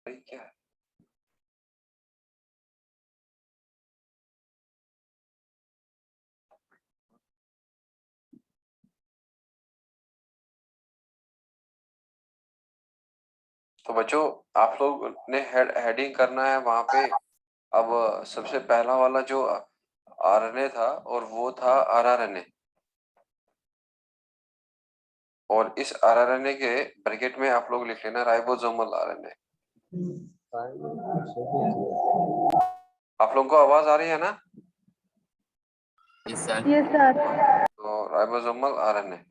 क्या है? तो बच्चों आप लोग ने हेडिंग करना है वहां पे। अब सबसे पहला वाला जो आरएनए था और वो था आरआरएनए, और इस आरआरएनए के ब्रैकेट में आप लोग लिख लेना राइबोसोमल आरएनए। आप लोगों को आवाज आ रही है ना? Yes sir. तो राइबोसोमल आरएनए,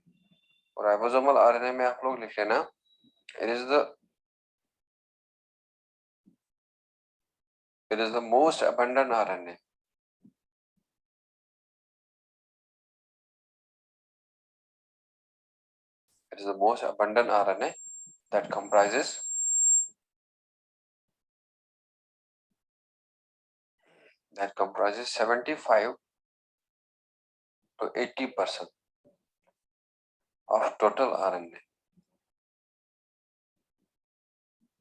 और राइबोसोमल आरएनए में आप लोग लिख लेना it is the most abundant RNA. It is the most abundant RNA that comprises 75 to 80% of total RNA.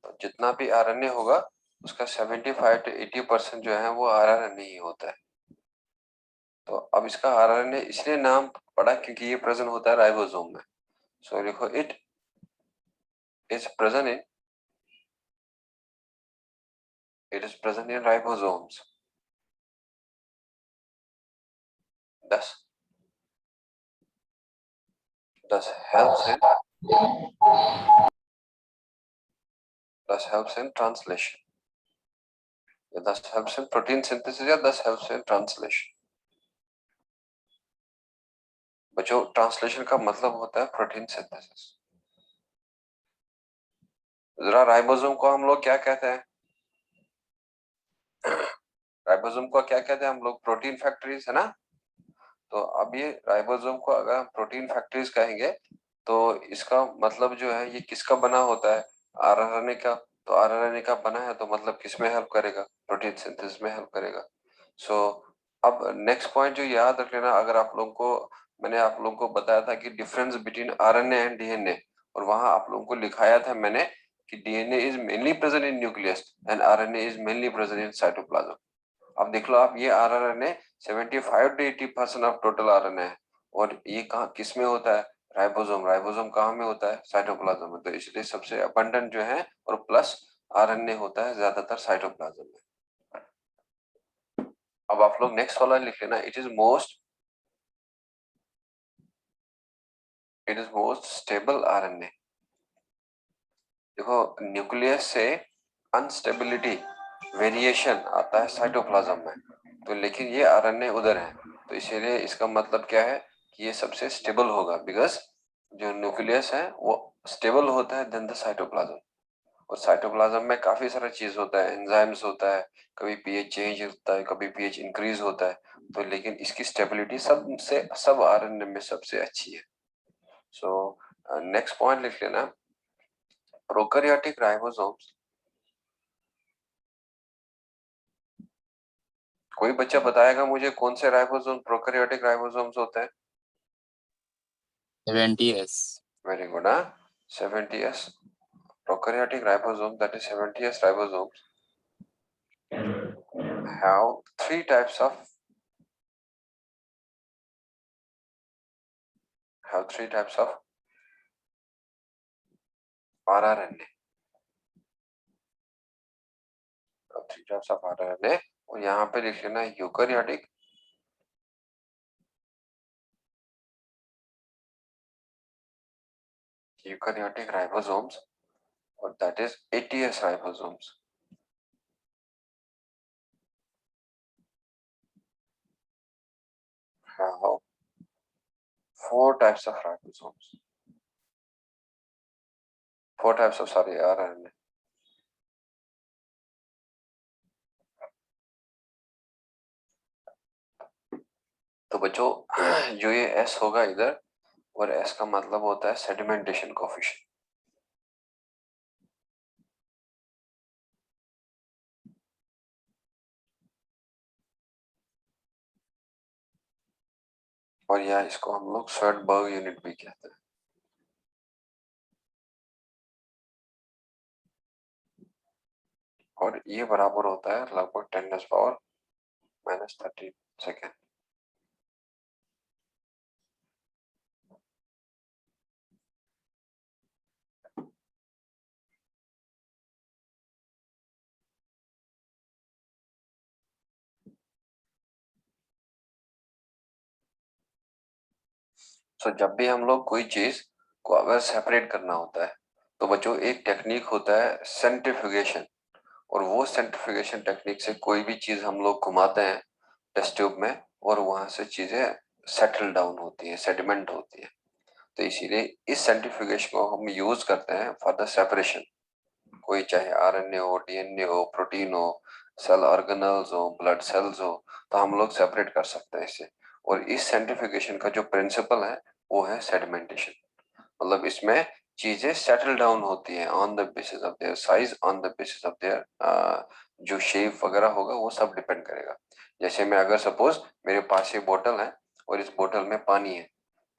तो जितना भी RNA होगा उसका 75 to 80% जो है वो RNA ही होता है। तो अब इसका RNA इसलिए नाम पड़ा क्योंकि ये प्रेजेंट होता है राइबोसोम में। सो लिखो it is present in ribosomes. Thus helps in translation. Thus helps in protein synthesis या thus helps in translation. बच्चों ट्रांसलेशन का मतलब होता है प्रोटीन सिंथेसिस। जरा राइबोसोम को हम लोग क्या कहते हैं? राइबोसोम को क्या कहते हैं हम लोग? प्रोटीन फैक्ट्रीज है ना। तो अब ये राइबोसोम को अगर हम प्रोटीन फैक्ट्रीज कहेंगे तो इसका मतलब जो है ये किसका बना होता है? आरआरएनए का। तो आरआरएनए का बना है तो मतलब किसमें हेल्प करेगा? प्रोटीन सिंथेसिस में हेल्प करेगा। सो अब नेक्स्ट पॉइंट जो याद रख लेना, अगर आप लोगों को मैंने आप लोगों को बताया था कि difference between RNA and DNA, और वहां आप लोगों को लिखाया था मैंने कि DNA is mainly present in nucleus and RNA is mainly present in cytoplasm. अब देख लो आप, ये rRNA 75 to 80% of total RNA है, और ये कहाँ किस में होता है? राइबोसोम। राइबोसोम कहाँ में होता है? साइटोप्लाज्म में। तो इसलिए सबसे अबंडेंट जो है और प्लस आरएनए होता है ज्यादातर साइटोप्लाज्म में। अब आप लोग नेक्स्ट वाला लिख लेना, it is most stable RNA. देखो न्यूक्लियस से अनस्टेबिलिटी वेरिएशन आता है साइटोप्लाज्म में, तो लेकिन ये आरएनए उधर है, तो इसीलिए इसका मतलब क्या है कि ये सबसे स्टेबल होगा, बिकॉज जो न्यूक्लियस है वो स्टेबल होता है देन द साइटोप्लाज्म। और साइटोप्लाज्म में काफी सारा चीज होता है, एंजाइम्स होता है, कभी पीएच चेंज होता है, कभी पीएच इंक्रीज होता है, तो लेकिन इसकी स्टेबिलिटी सब आरएनए में सबसे अच्छी है। सो नेक्स्ट पॉइंट लिख लेना, प्रोकैरियोटिक राइबोसोम्स। कोई बच्चा बताएगा मुझे कौन से राइबोसोम प्रोकैरियोटिक राइबोसोम्स होते हैं? 70S। Very good. 70S prokaryotic ribosome, that is 70S ribosomes, have three types of RRNA. Three types of RRNA, और यहाँ पे लिख लेना यूकैरियोटिक, ribosomes, और that is ATS ribosomes. Have four types of ribosomes. RNA. तो बच्चों जो ये S होगा इधर, और S का मतलब होता है सेडिमेंटेशन कोफिशिएंट। और या इसको हम लोग स्वेडबर्ग यूनिट भी कहते हैं। और ये बराबर होता है लगभग 10⁻⁻³ सेकेंड। तो जब भी हम लोग कोई चीज को अगर सेपरेट करना होता है तो बच्चों एक टेक्निक होता है सेंट्रीफ्यूगेशन। और वो सेंट्रीफ्यूगेशन टेक्निक से कोई भी चीज हम लोग घुमाते हैं टेस्ट ट्यूब में और वहां से चीजें सेटल डाउन होती है, सेडिमेंट होती है। तो इसीलिए इस सेंट्रीफ्यूगेशन को हम यूज करते हैं फॉर द सेपरेशन। कोई चाहे आरएनए हो, डीएनए हो, प्रोटीन हो, सेल ऑर्गेनल्स हो, ब्लड सेल्स हो, तो हम लोग सेपरेट कर सकते हैं इससे। और इस सेंट्रीफ्यूगेशन का जो प्रिंसिपल है वो है सेडिमेंटेशन। मतलब इसमें चीजें सेटल डाउन होती हैं on the basis of their size, on the basis of their जो शेप वगैरह होगा वो सब डिपेंड करेगा। जैसे मैं अगर सपोज मेरे पास ये बोतल है और इस बोतल में पानी है,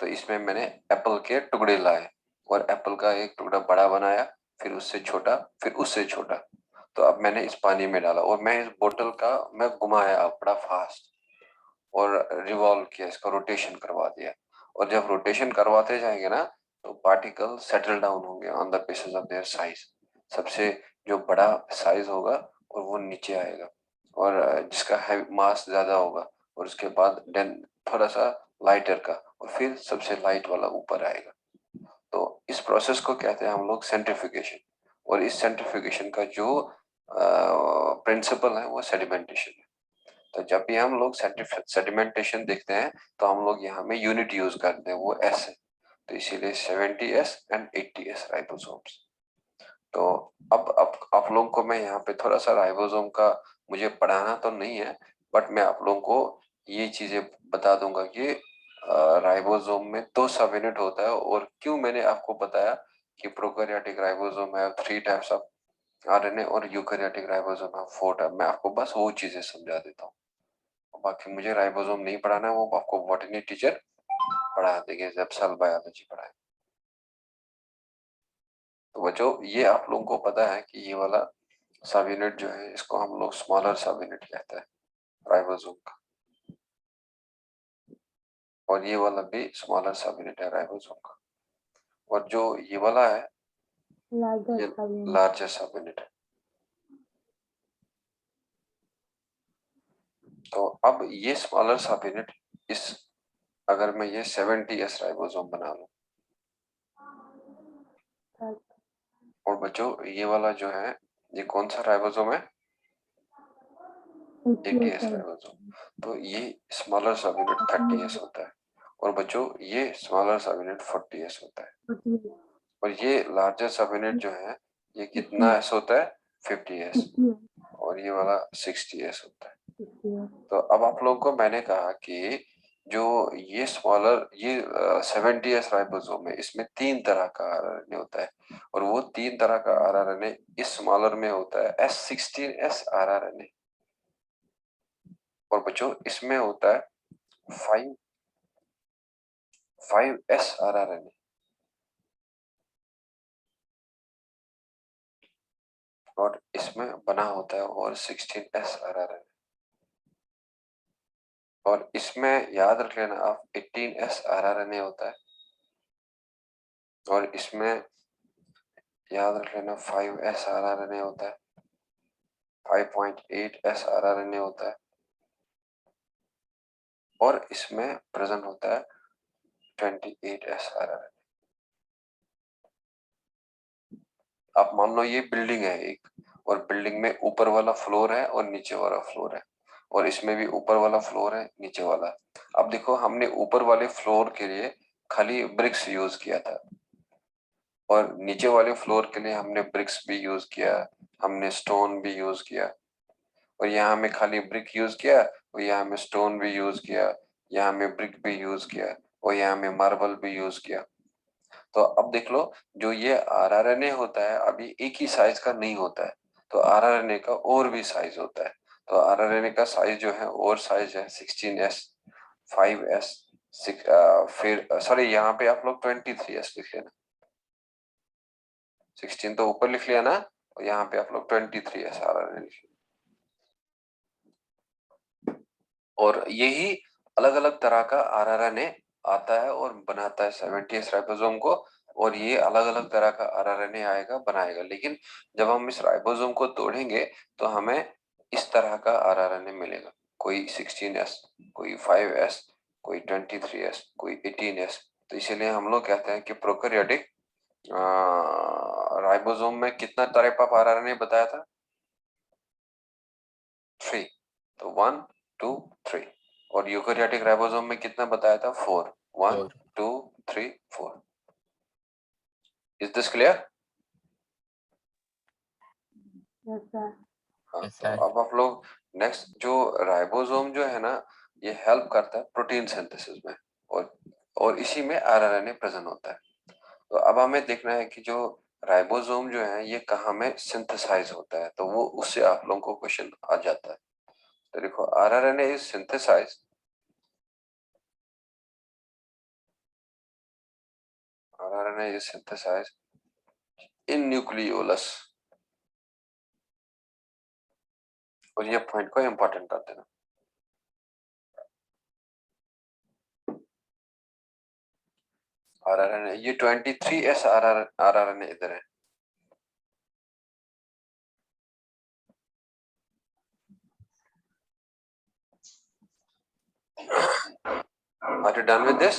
तो इसमें मैंने एप्पल के टुकड़े लाए और एप्पल का एक टुकड़ा बड़ा बनाया, फिर उससे छोटा, फिर उससे छोटा। तो अब मैंने इस पानी में डाला और मैं इस बोतल का मैं घुमाया बड़ा फास्ट और रिवॉल्व किया, इसका रोटेशन करवा दिया। और जब रोटेशन करवाते जाएंगे ना तो पार्टिकल सेटल डाउन होंगे on the basis of their size. सबसे जो बड़ा साइज होगा और वो नीचे आएगा, और जिसका मास ज्यादा होगा, और उसके बाद देन थोड़ा सा लाइटर का, और फिर सबसे लाइट वाला ऊपर आएगा। तो इस प्रोसेस को कहते हैं हम लोग सेंट्रीफ्यूगेशन। और इस सेंट्रीफ्यूगेशन का जो प्रिंसिपल है वो सेडिमेंटेशन है। तो जब भी हम लोग सेडिमेंटेशन देखते हैं तो हम लोग यहाँ में यूनिट यूज करते हैं, वो एस है। तो इसीलिए 70S एंड 80S राइबोसोम्स। तो अब आप लोगों को मैं यहाँ पे थोड़ा सा राइबोसोम का, मुझे पढ़ाना तो नहीं है, बट मैं आप लोगों को ये चीजें बता दूंगा कि राइबोसोम में 2 सब यूनिट होता है, और क्यों मैंने आपको बताया कि प्रोकैरियोटिक राइबोसोम है 3 टाइप्स ऑफ आरएनए और यूकैरियोटिक राइबोसोम है 4 टाइप। मैं आपको बस वो चीजें समझा देता हूँ। बाकी मुझे राइबोसोम नहीं पढ़ाना है, वो आपको बॉटनी टीचर पढ़ा देंगे जब सेल बायोलॉजी पढ़ाए। तो बच्चों ये आप लोगों को पता है कि ये वाला सब यूनिट जो है इसको हम लोग स्मॉलर सब यूनिट कहते हैं राइबोसोम का, और ये वाला भी स्मॉलर सब यूनिट है राइबोसोम का। और जो ये वाला है ये लार्जर सब यूनिट है। तो अब ये स्मॉलर सब यूनिट, इस अगर मैं ये 70S राइबोसोम बना लूं, और बच्चों ये वाला जो है ये कौन सा राइबोसोम है, 80S राइबोसोम। तो ये स्मॉलर सब यूनिट 30S होता है, और बच्चों ये स्मॉलर सब यूनिट 40S होता है। और ये लार्जर सब यूनिट जो है ये कितना एस होता है, 50S। और ये वाला 60S होता है। तो अब आप लोगों को मैंने कहा कि जो ये स्मॉलर ये 70S राइबोसोम है, इसमें 3 तरह का आरएनए होता है, और वो 3 तरह का आरएनए इस स्मॉलर में होता है S16S आरआरएनए। और बच्चों इसमें होता है 5S आरआरएनए। और इसमें बना होता है और 16S आरआरएनए। और इसमें याद रख लेना आप 18S आरआरएनए होता है, और इसमें याद रख लेना 5S आरआरएनए होता है, 5.8S आरआरएनए होता है, और इसमें प्रेजेंट होता है 28S आरआरएनए। आप मान लो ये बिल्डिंग है एक, और बिल्डिंग में ऊपर वाला फ्लोर है और नीचे वाला फ्लोर है, और इसमें भी ऊपर वाला फ्लोर है नीचे वाला। अब देखो हमने ऊपर वाले फ्लोर के लिए खाली ब्रिक्स यूज किया था, और नीचे वाले फ्लोर के लिए हमने ब्रिक्स भी यूज किया, हमने स्टोन भी यूज किया। और यहाँ हमें खाली ब्रिक यूज किया, और यहाँ हमें स्टोन भी यूज किया, यहाँ हमें ब्रिक भी यूज किया, और यहाँ हमें मार्बल भी यूज किया। तो अब देख लो जो ये आरआरएनए होता है अभी एक ही साइज का नहीं होता है, तो आरआरएनए का और भी साइज होता है। तो आरआरएनए का साइज जो है और साइज है 16S, 5S, फिर सॉरी यहाँ पे आप लोग 23S लिख लेना, 16 तो ऊपर लिख लिया ना, और यहाँ पे आप लोग 23S RNA लिखिए। और यही अलग अलग तरह का RNA आता है और बनाता है 70S राइबोसोम को, और ये अलग अलग तरह का RNA आएगा बनाएगा। लेकिन जब हम इस राइबोसोम को तोड़ेंगे तो हमें इस तरह का RNA मिलेगा, कोई 16S, कोई 5S, कोई 23S, कोई 18S। तो इसीलिए हम लोग कहते हैं कि प्रोकैरियोटिक राइबोसोम में कितना टाइप ऑफ RNA बताया था? 3। तो 1 2 3। और यूकेरियोटिक राइबोसोम में कितना बताया था? 4। 1 2 3 4। Is this clear? Yes sir. हाँ, तो अब आप लोग नेक्स्ट, जो राइबोसोम जो है ना, ये हेल्प करता है प्रोटीन सिंथेसिस में, और इसी में आरएनए प्रेजेंट होता है। तो अब हमें देखना है कि जो राइबोसोम जो है ये कहाँ में सिंथेसाइज होता है, तो वो उससे आप लोगों को क्वेश्चन आ जाता है। तो देखो, RNA is synthesize, RNA is synthesize in nucleolus. और ये पॉइंट को इंपॉर्टेंट कर देना। आरआरएनए, ये 23S आरआरएनए इधर है। Are you done with this?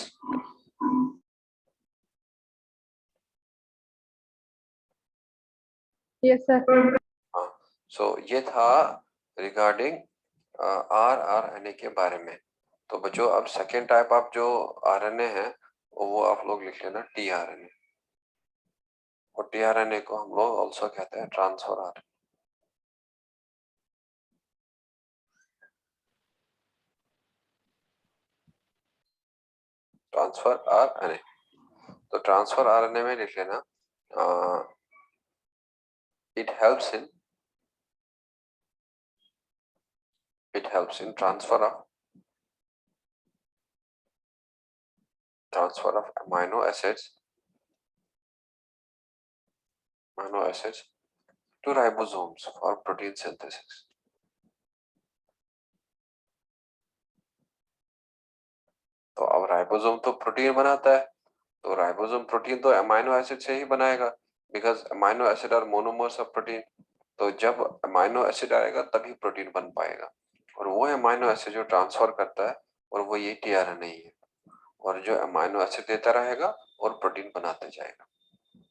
Yes sir. हाँ, सो ये था रिगार्डिंग आरआरएनए के बारे में। तो बच्चों, अब सेकेंड टाइप ऑफ जो आरएनए है वो आप लोग लिख लेना टीआरएनए। और टीआरएनए को हम लोग ऑल्सो कहते हैं ट्रांसफर आरएनए। ट्रांसफर आरएनए, तो ट्रांसफर आरएनए में लिख लेना it helps in transfer of amino acids to ribosomes for protein synthesis. तो अब राइबोसोम तो प्रोटीन बनाता है, तो राइबोसोम प्रोटीन तो अमाइनो एसिड से ही बनाएगा, because amino acid are monomers of protein. तो जब अमाइनो एसिड आएगा तभी प्रोटीन बन पाएगा, और वो अमाइनो एसिड जो ट्रांसफर करता है, और वो ये टीआरएनए ही है, और जो अमाइनो एसिड देता रहेगा और प्रोटीन बनाते जाएगा।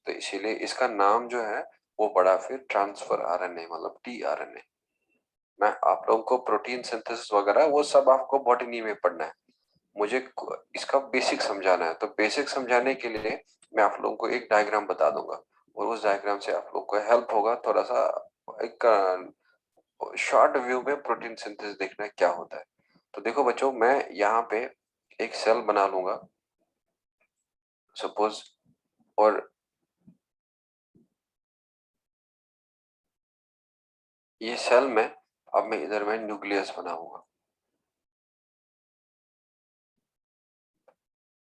तो इसीलिए इसका नाम जो है वो पड़ा फिर ट्रांसफर आरएनए, मतलब टीआरएनए। मैं आप लोगों को प्रोटीन सिंथेसिस वगैरह वो सब आपको बॉटनी में पढ़ना है, मुझे इसका बेसिक समझाना है। तो बेसिक समझाने के लिए मैं आप लोगों को एक डायग्राम बता दूंगा, और उस डायग्राम से आप लोग को हेल्प होगा थोड़ा सा, एक शॉर्ट व्यू में प्रोटीन सिंथेसिस देखना है क्या होता है। तो देखो बच्चों, मैं यहाँ पे एक सेल बना लूंगा सपोज, और ये सेल में अब मैं इधर में न्यूक्लियस बनाऊंगा।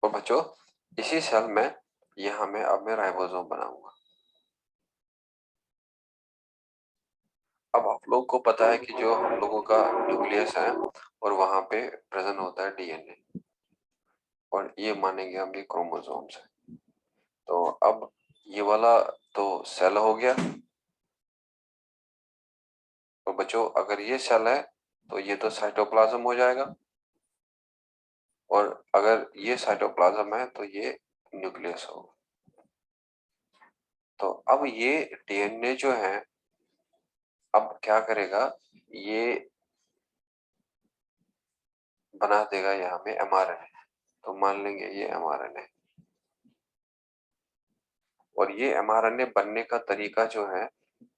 और बच्चों, इसी सेल में यहाँ में अब मैं राइबोसोम बनाऊंगा। अब आप लोग को पता है कि जो हम लोगों का न्यूक्लियस है और वहां पे प्रेजेंट होता है डीएनए, और ये मानेंगे हम ये क्रोमोसोम्स है। तो अब ये वाला तो सेल हो गया। तो बच्चों, अगर ये सेल है तो ये तो साइटोप्लाज्म हो जाएगा, और अगर ये साइटोप्लाज्म है तो ये न्यूक्लियस होगा। तो अब ये डीएनए जो है अब क्या करेगा, ये बना देगा यहाँ में एमआरएनए। तो मान लेंगे ये एमआरएनए, और ये एमआरएनए बनने का तरीका जो है,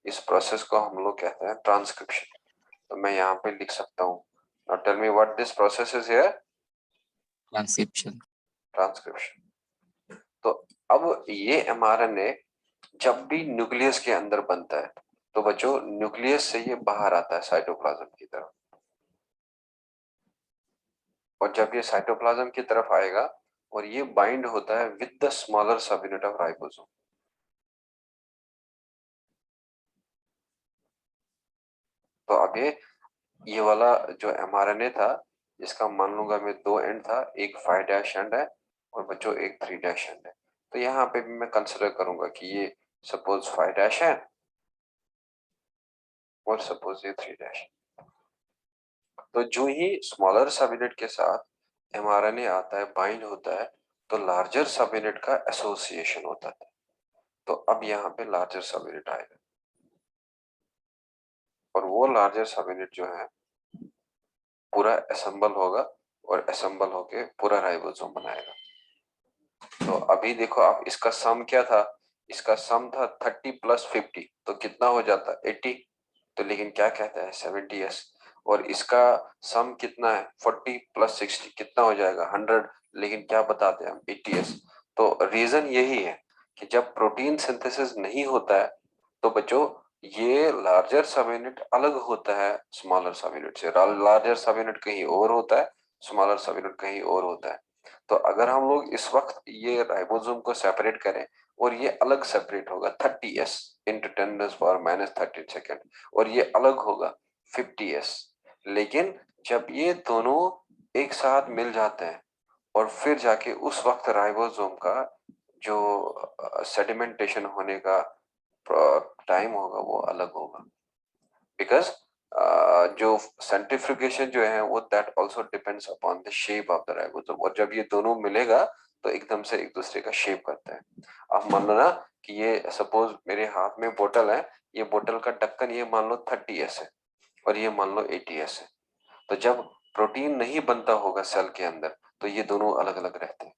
इस प्रोसेस को हम लोग कहते हैं ट्रांसक्रिप्शन। तो मैं यहाँ पे लिख सकता हूँ, now tell me what this process is here. Transcription. तो अब ये एमआरएनए जब भी न्यूक्लियस के अंदर बनता है, तो बच्चों न्यूक्लियस से ये बाहर आता है साइटोप्लाज्म की तरफ, और जब ये साइटोप्लाज्म की तरफ आएगा और ये बाइंड होता है विद द स्मॉलर सब यूनिट ऑफ राइबोसोम। तो अब ये वाला जो mRNA था, इसका मान लूंगा मैं 2 एंड था, एक 5' एंड है और बच्चों एक 3' एंड है। तो यहाँ पे भी मैं कंसिडर करूंगा कि ये सपोज 5' है और सपोज ये 3'। तो जो ही स्मॉलर सब यूनिट के साथ mRNA आता है, बाइंड होता है, तो लार्जर सब यूनिट का एसोसिएशन होता है। तो अब यहाँ पे लार्जर सब यूनिट आएगा और वो लार्जर सब यूनिट जो है पूरा असेंबल होगा और असेंबल होके पूरा राइबोसोम बनाएगा। तो अभी देखो आप, इसका सम क्या था? इसका सम था 30 + 50, तो कितना हो जाता? 80। तो लेकिन क्या कहता है? 70s। और इसका सम कितना है? 40 + 60, कितना हो जाएगा? 100। लेकिन क्या बताते हैं हम? 80s। तो रीजन यही है कि जब प्रोटीन सिंथेसिस नहीं होता है तो बच्चों ये लार्जर सब यूनिट अलग होता है स्मॉलर सब यूनिट से। लार्जर सब यूनिट कहीं और होता है, स्मॉलर सब यूनिट कहीं और होता है। तो अगर हम लोग इस वक्त ये राइबोसोम को सेपरेट करें और ये अलग सेपरेट होगा 30s इंटू 10⁻³ सेकेंड, और ये अलग होगा 50s। लेकिन जब ये दोनों एक साथ मिल जाते हैं और फिर जाके उस वक्त राइबोसोम का जो सेडिमेंटेशन होने का टाइम होगा वो अलग होगा। बिकॉज जो सेंट्रिफ्यूगेशन जो है वो that also depends upon the shape of the ribosome, और जब ये दोनों मिलेगा तो एकदम से एक दूसरे का शेप करते हैं। अब मान लो ना कि ये सपोज मेरे हाथ में बोतल है, ये बोतल का ढक्कन ये मान लो 30s है और ये मान लो 80s है। तो जब प्रोटीन नहीं बनता होगा सेल के अंदर तो ये दोनों अलग अलग रहते हैं।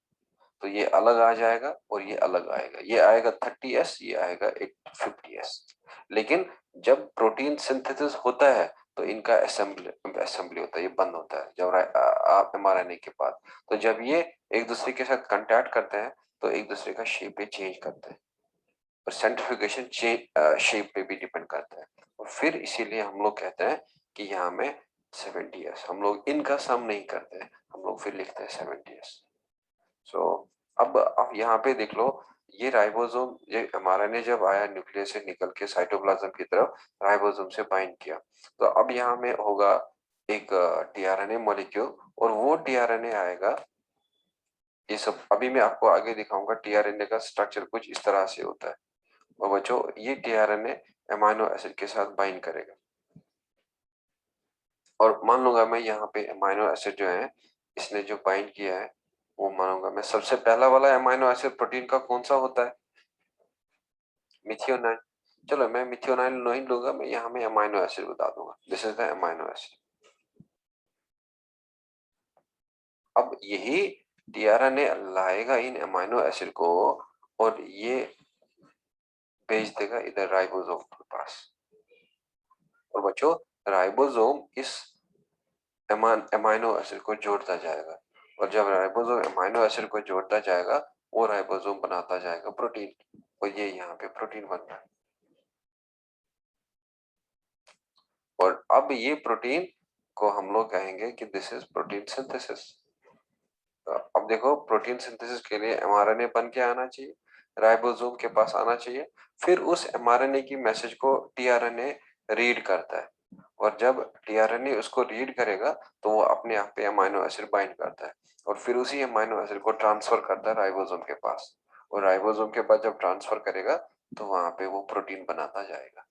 तो ये अलग आ जाएगा और ये अलग आएगा, ये आएगा 30s, ये आएगा 50s। लेकिन जब प्रोटीन सिंथेसिस होता है तो इनका असेंबली असेंबली होता है, ये बंद होता है जब आप mRNA के बाद। तो जब ये एक दूसरे के साथ कांटेक्ट करते हैं तो एक दूसरे का शेप पे चेंज करते हैं, और सेंट्रिफ्यूगेशन शेप पे भी डिपेंड करता है। और फिर इसीलिए हम लोग कहते हैं कि यहाँ में 70s, हम लोग इनका सम नहीं करते, हम लोग फिर लिखते हैं 70s। सो अब आप यहाँ पे देख लो, ये राइबोसोम, ये mRNA जब आया न्यूक्लियस से निकल के साइटोप्लाज्म की तरफ, राइबोसोम से बाइंड किया, तो अब यहाँ में होगा एक tRNA मॉलिक्यूल, और वो tRNA आएगा। ये सब अभी मैं आपको आगे दिखाऊंगा। tRNA का स्ट्रक्चर कुछ इस तरह से होता है। और बच्चों ये tRNA अमाइनो एसिड के साथ बाइंड करेगा, और मान लूंगा मैं यहाँ पे अमाइनो एसिड जो है इसने जो बाइंड किया है वो मानूंगा मैं। सबसे पहला वाला अमाइनो एसिड प्रोटीन का कौन सा होता है? मिथियोनाइन। चलो मैं मिथियोनाइन नहीं लूंगा, मैं यहाँ में अमाइनो एसिड बता दूंगा, this is the amino acid. अब यही tRNA लाएगा इन अमाइनो एसिड को और ये भेज देगा इधर राइबोसोम के पास। और बच्चों राइबोसोम इस अमाइनो एसिड को जोड़ता जाएगा, और जब राइबोसोम अमाइनो एसिड को जोड़ता जाएगा वो राइबोसोम बनाता जाएगा प्रोटीन, और ये यहाँ पे प्रोटीन बन रहा है। और अब ये प्रोटीन को हम लोग कहेंगे कि दिस इज प्रोटीन सिंथेसिस। अब देखो प्रोटीन सिंथेसिस के लिए mRNA बन के आना चाहिए, राइबोसोम के पास आना चाहिए, फिर उस mRNA की मैसेज को tRNA रीड करता है, और जब tRNA उसको रीड करेगा तो वो अपने आप पे अमाइनो एसिड बाइंड करता है, और फिर उसी अमाइनो एसिड को ट्रांसफर करता है राइबोसोम के पास, और राइबोसोम के पास जब ट्रांसफर करेगा तो वहां पे वो प्रोटीन बनाता जाएगा।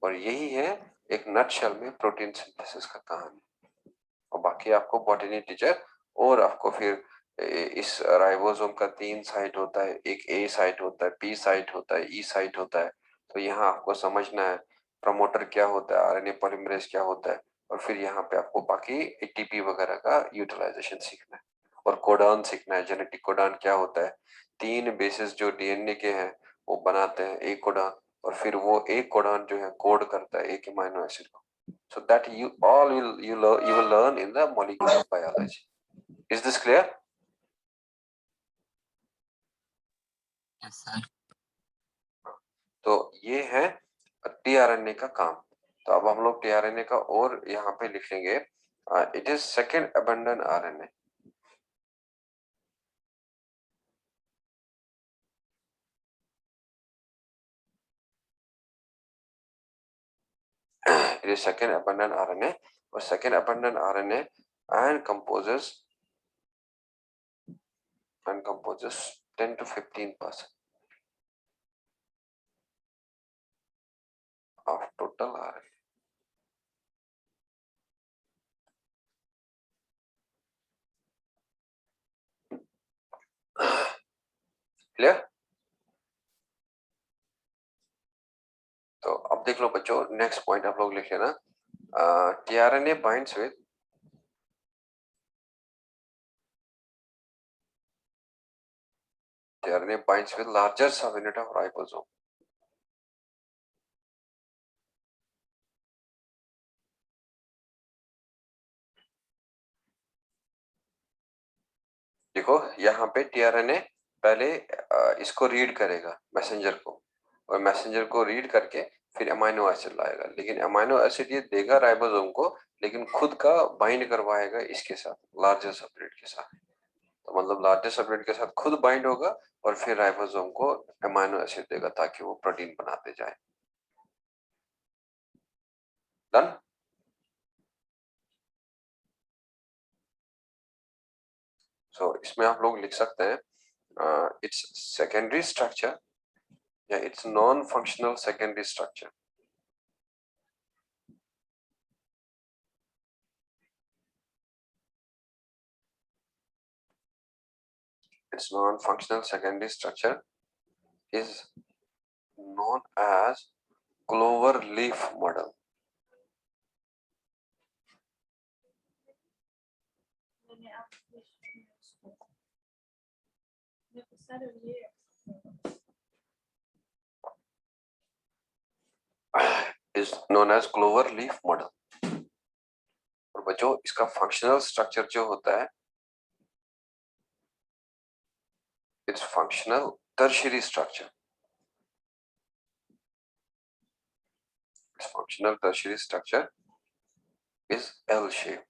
और यही है एक नटशेल में प्रोटीन सिंथेसिस का कहानी। और बाकी आपको बॉटनी टीचर, और आपको फिर इस राइबोसोम का 3 साइट होता है, एक ए साइट होता है, पी साइट होता है, ई साइट होता है। तो यहाँ आपको समझना है प्रमोटर क्या होता है, आरएनए पॉलीमरेज क्या होता है, और फिर यहाँ पे आपको बाकी एटीपी वगैरह का यूटिलाइजेशन सीखना है, और कोडॉन सीखना है। जेनेटिक कोडॉन क्या होता है? 3 बेसिस जो डीएनए के हैं वो बनाते हैं एक कोडॉन, और फिर वो एक कोडॉन जो है कोड करता है एक अमीनो एसिड को। So that you all you will learn in the molecular biology. Is this clear? Yes, sir. तो ये है टीआरएनए का काम। तो अब हम लोग टीआरएनए का और यहाँ पे लिख लेंगे, it is second abandon RNA. it is second abundant RNA or second abundant RNA and composes 10 to 15% of total RNA. Clear? तो अब देख लो बच्चों, नेक्स्ट पॉइंट आप लोग लिख लेना। tRNA binds with larger subunit of ribosome. देखो यहाँ पे tRNA पहले इसको रीड करेगा मैसेंजर को, और मैसेंजर को रीड करके फिर अमाइनो एसिड लाएगा, लेकिन अमाइनो एसिड ये देगा राइबोसोम को, लेकिन खुद का बाइंड करवाएगा इसके साथ, लार्जर सबयूनिट के साथ। तो मतलब लार्जर सबयूनिट के साथ खुद बाइंड होगा और फिर राइबोसोम को अमाइनो एसिड देगा ताकि वो प्रोटीन बनाते जाए। डन? सो इसमें आप लोग लिख सकते हैं इट्स सेकेंडरी स्ट्रक्चर या it's non functional secondary structure. Its non-functional secondary structure is known as clover leaf model. Is known as clover leaf model. और बच्चों इसका फंक्शनल स्ट्रक्चर जो होता है, it's functional tertiary structure. Its functional tertiary structure is L shape.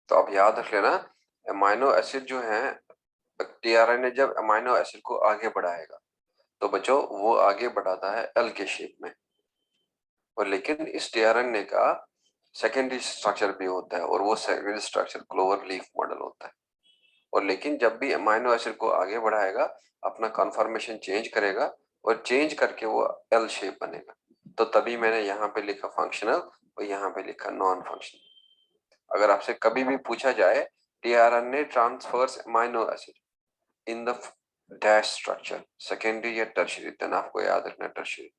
तो अब याद रख लेना, अमाइनो एसिड जो है, टीआरएनए जब अमाइनो एसिड को आगे बढ़ाएगा तो बच्चों वो आगे बढ़ाता है एल के शेप में, और लेकिन इस टीआरएनए का सेकेंडरी स्ट्रक्चर भी होता है और वो secondary structure clover leaf model होता है। और लेकिन जब भी अमाइनो एसिड को आगे बढ़ाएगा अपना कन्फर्मेशन चेंज करेगा और चेंज करके वो एल शेप बनेगा। तो तभी मैंने यहाँ पे लिखा फंक्शनल और यहाँ पे लिखा नॉन फंक्शनल। अगर आपसे कभी भी पूछा जाए tRNA transfers amino acid in the dash structure secondary या टर्शियरी, देन आपको याद रखना टर्शियरी,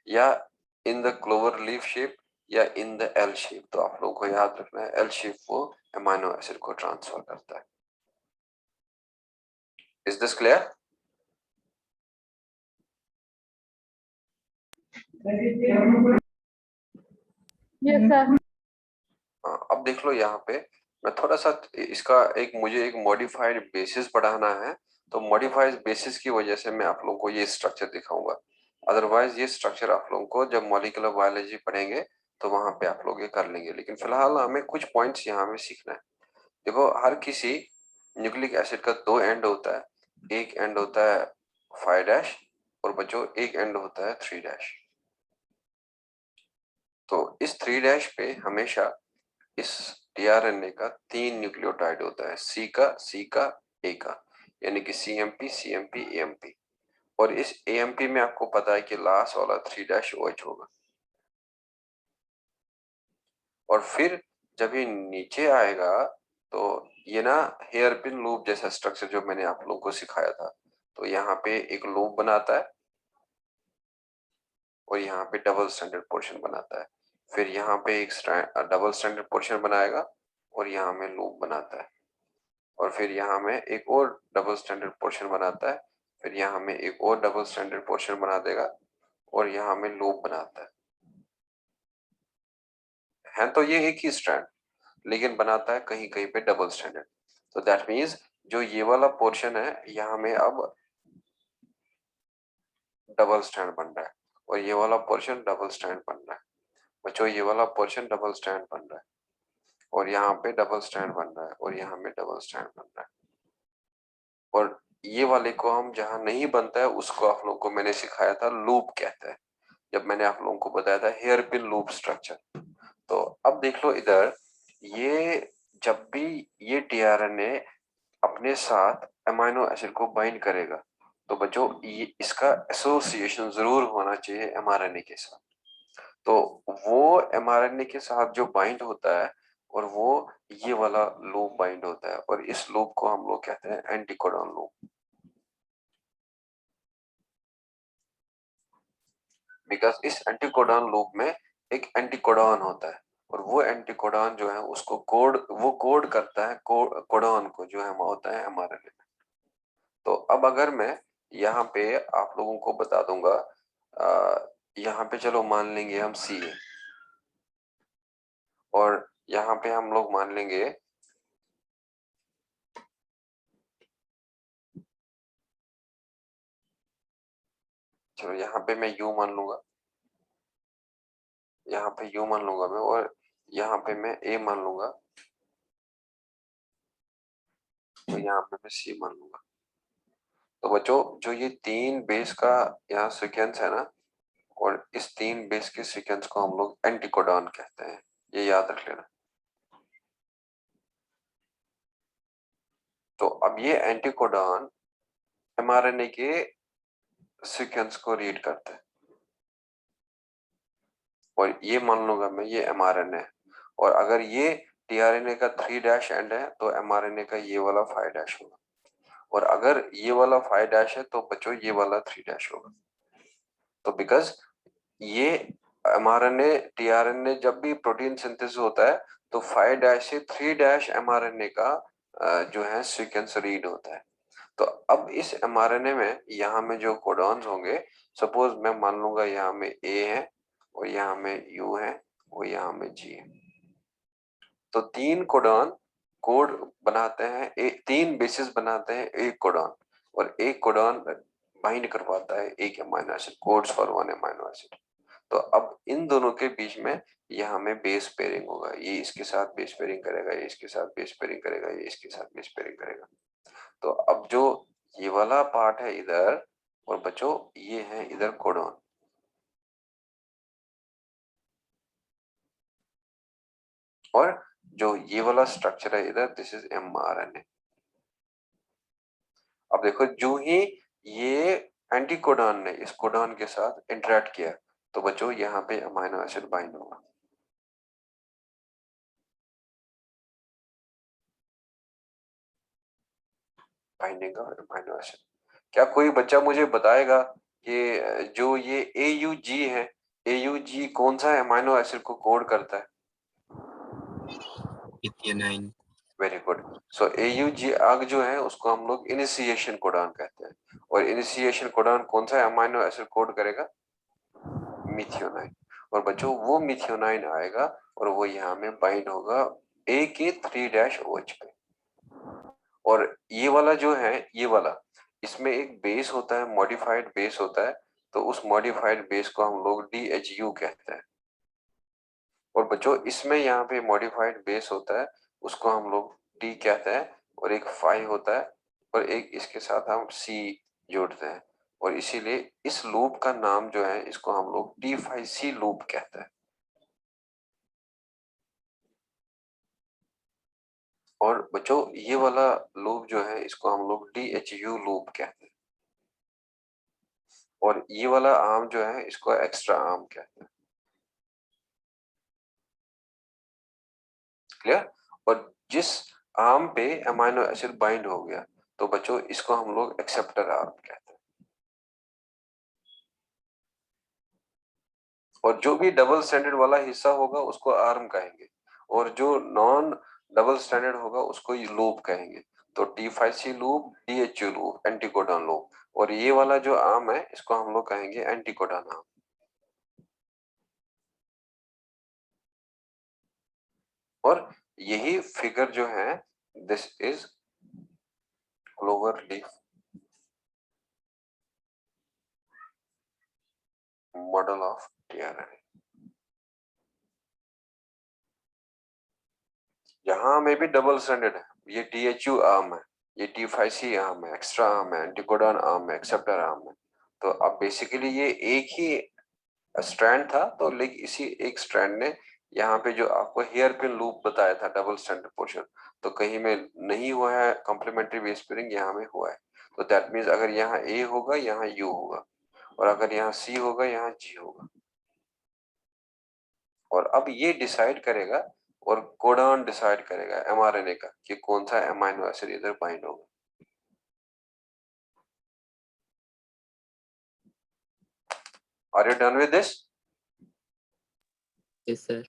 या in the clover leaf shape या इन द एल शेप, तो आप लोगों को याद रखना है एल शेप वो अमाइनो एसिड को ट्रांसफर करता है। Is this clear? Yes, sir. अब देख लो यहाँ पे मैं थोड़ा सा इसका मुझे एक मॉडिफाइड बेसिस पढ़ाना है, तो मॉडिफाइड बेसिस की वजह से मैं आप लोगों को ये स्ट्रक्चर दिखाऊंगा। अदरवाइज ये स्ट्रक्चर आप लोगों को जब मॉलिक्यूलर बायोलॉजी पढ़ेंगे तो वहां पे आप लोग ये कर लेंगे, लेकिन फिलहाल हमें कुछ पॉइंट्स यहाँ में सीखना है। देखो हर किसी न्यूक्लिक एसिड का दो एंड होता है, एक एंड होता है 5' और बच्चों एक एंड होता है 3'। तो इस 3' पे हमेशा इस टीआरएनए का 3 न्यूक्लियोटाइड होता है, सी का ए का, यानी कि सीएमपी सीएमपी एएमपी। और इस एएमपी में आपको पता है कि लास्ट वाला 3' होगा। और फिर जब ये नीचे आएगा तो ये ना हेयर पिन लूप जैसा स्ट्रक्चर जो मैंने आप लोगों को सिखाया था, तो यहाँ पे एक लूप बनाता है और यहाँ पे डबल स्टैंडर्ड पोर्शन बनाता है, फिर यहाँ पे एक डबल स्टैंडर्ड पोर्शन बनाएगा और यहाँ में लूप बनाता है, और फिर यहाँ में एक और डबल स्टैंडर्ड पोर्शन बनाता है, फिर यहाँ में एक और डबल स्टैंडर्ड पोर्शन बना देगा और यहाँ में लूप बनाता है तो ये एक ही स्ट्रैंड, लेकिन बनाता है कहीं कहीं पे डबल स्टैंडर्ड। तो दैट मीन्स जो ये वाला पोर्शन है यहाँ में अब डबल स्टैंड बन रहा है और ये वाला पोर्शन डबल स्टैंड बन रहा है। बच्चों ये वाला पोर्शन डबल स्टैंड बन रहा है और यहाँ पे डबल स्टैंड बन रहा है और यहाँ में डबल स्टैंड बन रहा है। और ये वाले को हम जहां नहीं बनता है उसको आप लोगों को मैंने सिखाया था लूप कहते हैं, जब मैंने आप लोगों को बताया था हेयर पिन लूप स्ट्रक्चर। तो अब देख लो इधर, ये जब भी ये टीआरएनए अपने साथ अमीनो एसिड को बाइंड करेगा तो बच्चों ये इसका एसोसिएशन जरूर होना चाहिए एमआरएनए के साथ। तो वो एमआरएनए के साथ जो बाइंड होता है और वो ये वाला लूप बाइंड होता है, और इस लूप को हम लोग कहते हैं एंटीकोडॉन लूप। बिकॉज इस एंटीकोडॉन लूप में एक एंटीकोडॉन होता है, और वो एंटीकोडॉन जो है उसको कोड करता है कोडॉन को जो है होता है एमआरएनए में। तो अब अगर मैं यहाँ पे आप लोगों को बता दूंगा, यहाँ पे चलो मान लेंगे हम सी है, और यहाँ पे हम लोग मान लेंगे चलो यहाँ पे मैं यू मान लूंगा, यहाँ पे यू मान लूंगा मैं, और यहाँ पे मैं ए मान लूंगा, तो यहाँ पे मैं सी मान लूंगा। तो बच्चों जो ये तीन बेस का यहाँ सीक्वेंस है ना, और इस तीन बेस के सीक्वेंस को हम लोग एंटीकोडॉन कहते हैं, ये याद रख लेना। तो अब ये एंटीकोडॉन एमआरएनए के सीक्वेंस को रीड करता है, और ये मान लूंगा मैं ये एमआरएनए है, और अगर ये टीआरएनए का 3' एंड है तो एमआरएनए का ये वाला 5' होगा, और अगर ये वाला 5' है तो बच्चों ये वाला 3' होगा। तो बिकॉज ये एमआरएनए टीआरएनए जब भी प्रोटीन सिंथेसिस होता है तो 5' से 3' एमआरएनए का जो है सीक्वेंस रीड होता है। तो अब इस एमआरएनए में यहाँ में जो कोडॉन्स होंगे, सपोज मैं मान लूंगा यहाँ में ए है, और यहाँ में यू है, और यहाँ में जी है। तो तीन कोडॉन कोड बनाते हैं, तीन बेसिस बनाते हैं एक कोडॉन, और एक कोडॉन बाइंड करवाता है एक amino acid, codes for one amino acid. तो अब इन दोनों के बीच में यहाँ में बेस पेयरिंग होगा, ये इसके साथ बेस पेयरिंग करेगा, ये इसके साथ बेस पेयरिंग करेगा, ये इसके साथ बेस पेयरिंग करेगा। तो अब जो ये वाला पार्ट है इधर, और बच्चों ये है इधर कोडॉन, और जो ये वाला स्ट्रक्चर है इधर, दिस इज एमआरएनए। अब देखो जो ही ये एंटीकोडॉन ने इस कोडॉन के साथ इंटरेक्ट किया तो बच्चों यहाँ पे अमीनो एसिड बाइंड होगा। Binding of amino acid. क्या कोई बच्चा मुझे बताएगा कि जो ये AUG है, AUG कौन सा अमीनो एसिड को कोड करता है? Methyl. Very good. So AUG आग जो है उसको हम लोग इनिशिएशन कोडॉन कहते हैं, और इनिशिएशन कोडॉन कौन सा अमीनो एसिड कोड करेगा? मिथियोनाइन। और बच्चों वो मिथियोनाइन आएगा और वो यहाँ में बाइंड होगा A के 3' पे। और ये वाला जो है ये वाला, इसमें एक बेस होता है, मॉडिफाइड बेस होता है, तो उस मॉडिफाइड बेस को हम लोग DHU कहते हैं। और बच्चों इसमें यहाँ पे मॉडिफाइड बेस होता है, उसको हम लोग D कहते हैं, और एक 5 होता है, और एक इसके साथ हम C जोड़ते हैं, और इसीलिए इस लूप का नाम जो है इसको हम लोग T5C लूप कहते हैं। और बच्चों ये वाला लूप जो है इसको हम लोग DHU लूप कहते हैं, और ये वाला आर्म जो है इसको एक्स्ट्रा आर्म कहते हैं। क्लियर? और जिस आर्म पे अमीनो एसिड बाइंड हो गया तो बच्चों इसको हम लोग एक्सेप्टर आर्म कहते हैं। और जो भी डबल स्टैंडर्ड वाला हिस्सा होगा उसको आर्म कहेंगे, और जो नॉन डबल स्टैंडर्ड होगा उसको लूप कहेंगे। तो T5C loop, DHU loop, anticodon loop, और ये वाला जो आर्म है इसको हम लोग कहेंगे एंटीकोडॉन आर्म। और यही फिगर जो है this is clover leaf model of tRNA. यहाँ में भी डबल स्टैंडर्ड है, ये DHU आर्म है, ये T5C आर्म है, एक्स्ट्रा आर्म है, एंटीकोडॉन आर्म है, एक्सेप्टर आर्म है। तो अब बेसिकली ये एक ही स्ट्रैंड था, तो लेकिन इसी एक स्ट्रैंड ने यहाँ पे जो आपको हेयर पिन लूप बताया था डबल स्टैंडर्ड पोर्शन, तो कहीं में नहीं हुआ है कॉम्प्लीमेंट्री बेस पेयरिंग, यहाँ में हुआ है। तो दैट मीन्स अगर यहाँ ए होगा यहाँ यू होगा, और अगर यहाँ सी होगा यहाँ जी होगा। और अब ये डिसाइड करेगा और कोडॉन डिसाइड करेगा एमआरएनए का कि कौन सा अमाइनो एसिड इधर बाइंड होगा। Are you done with this? Yes sir.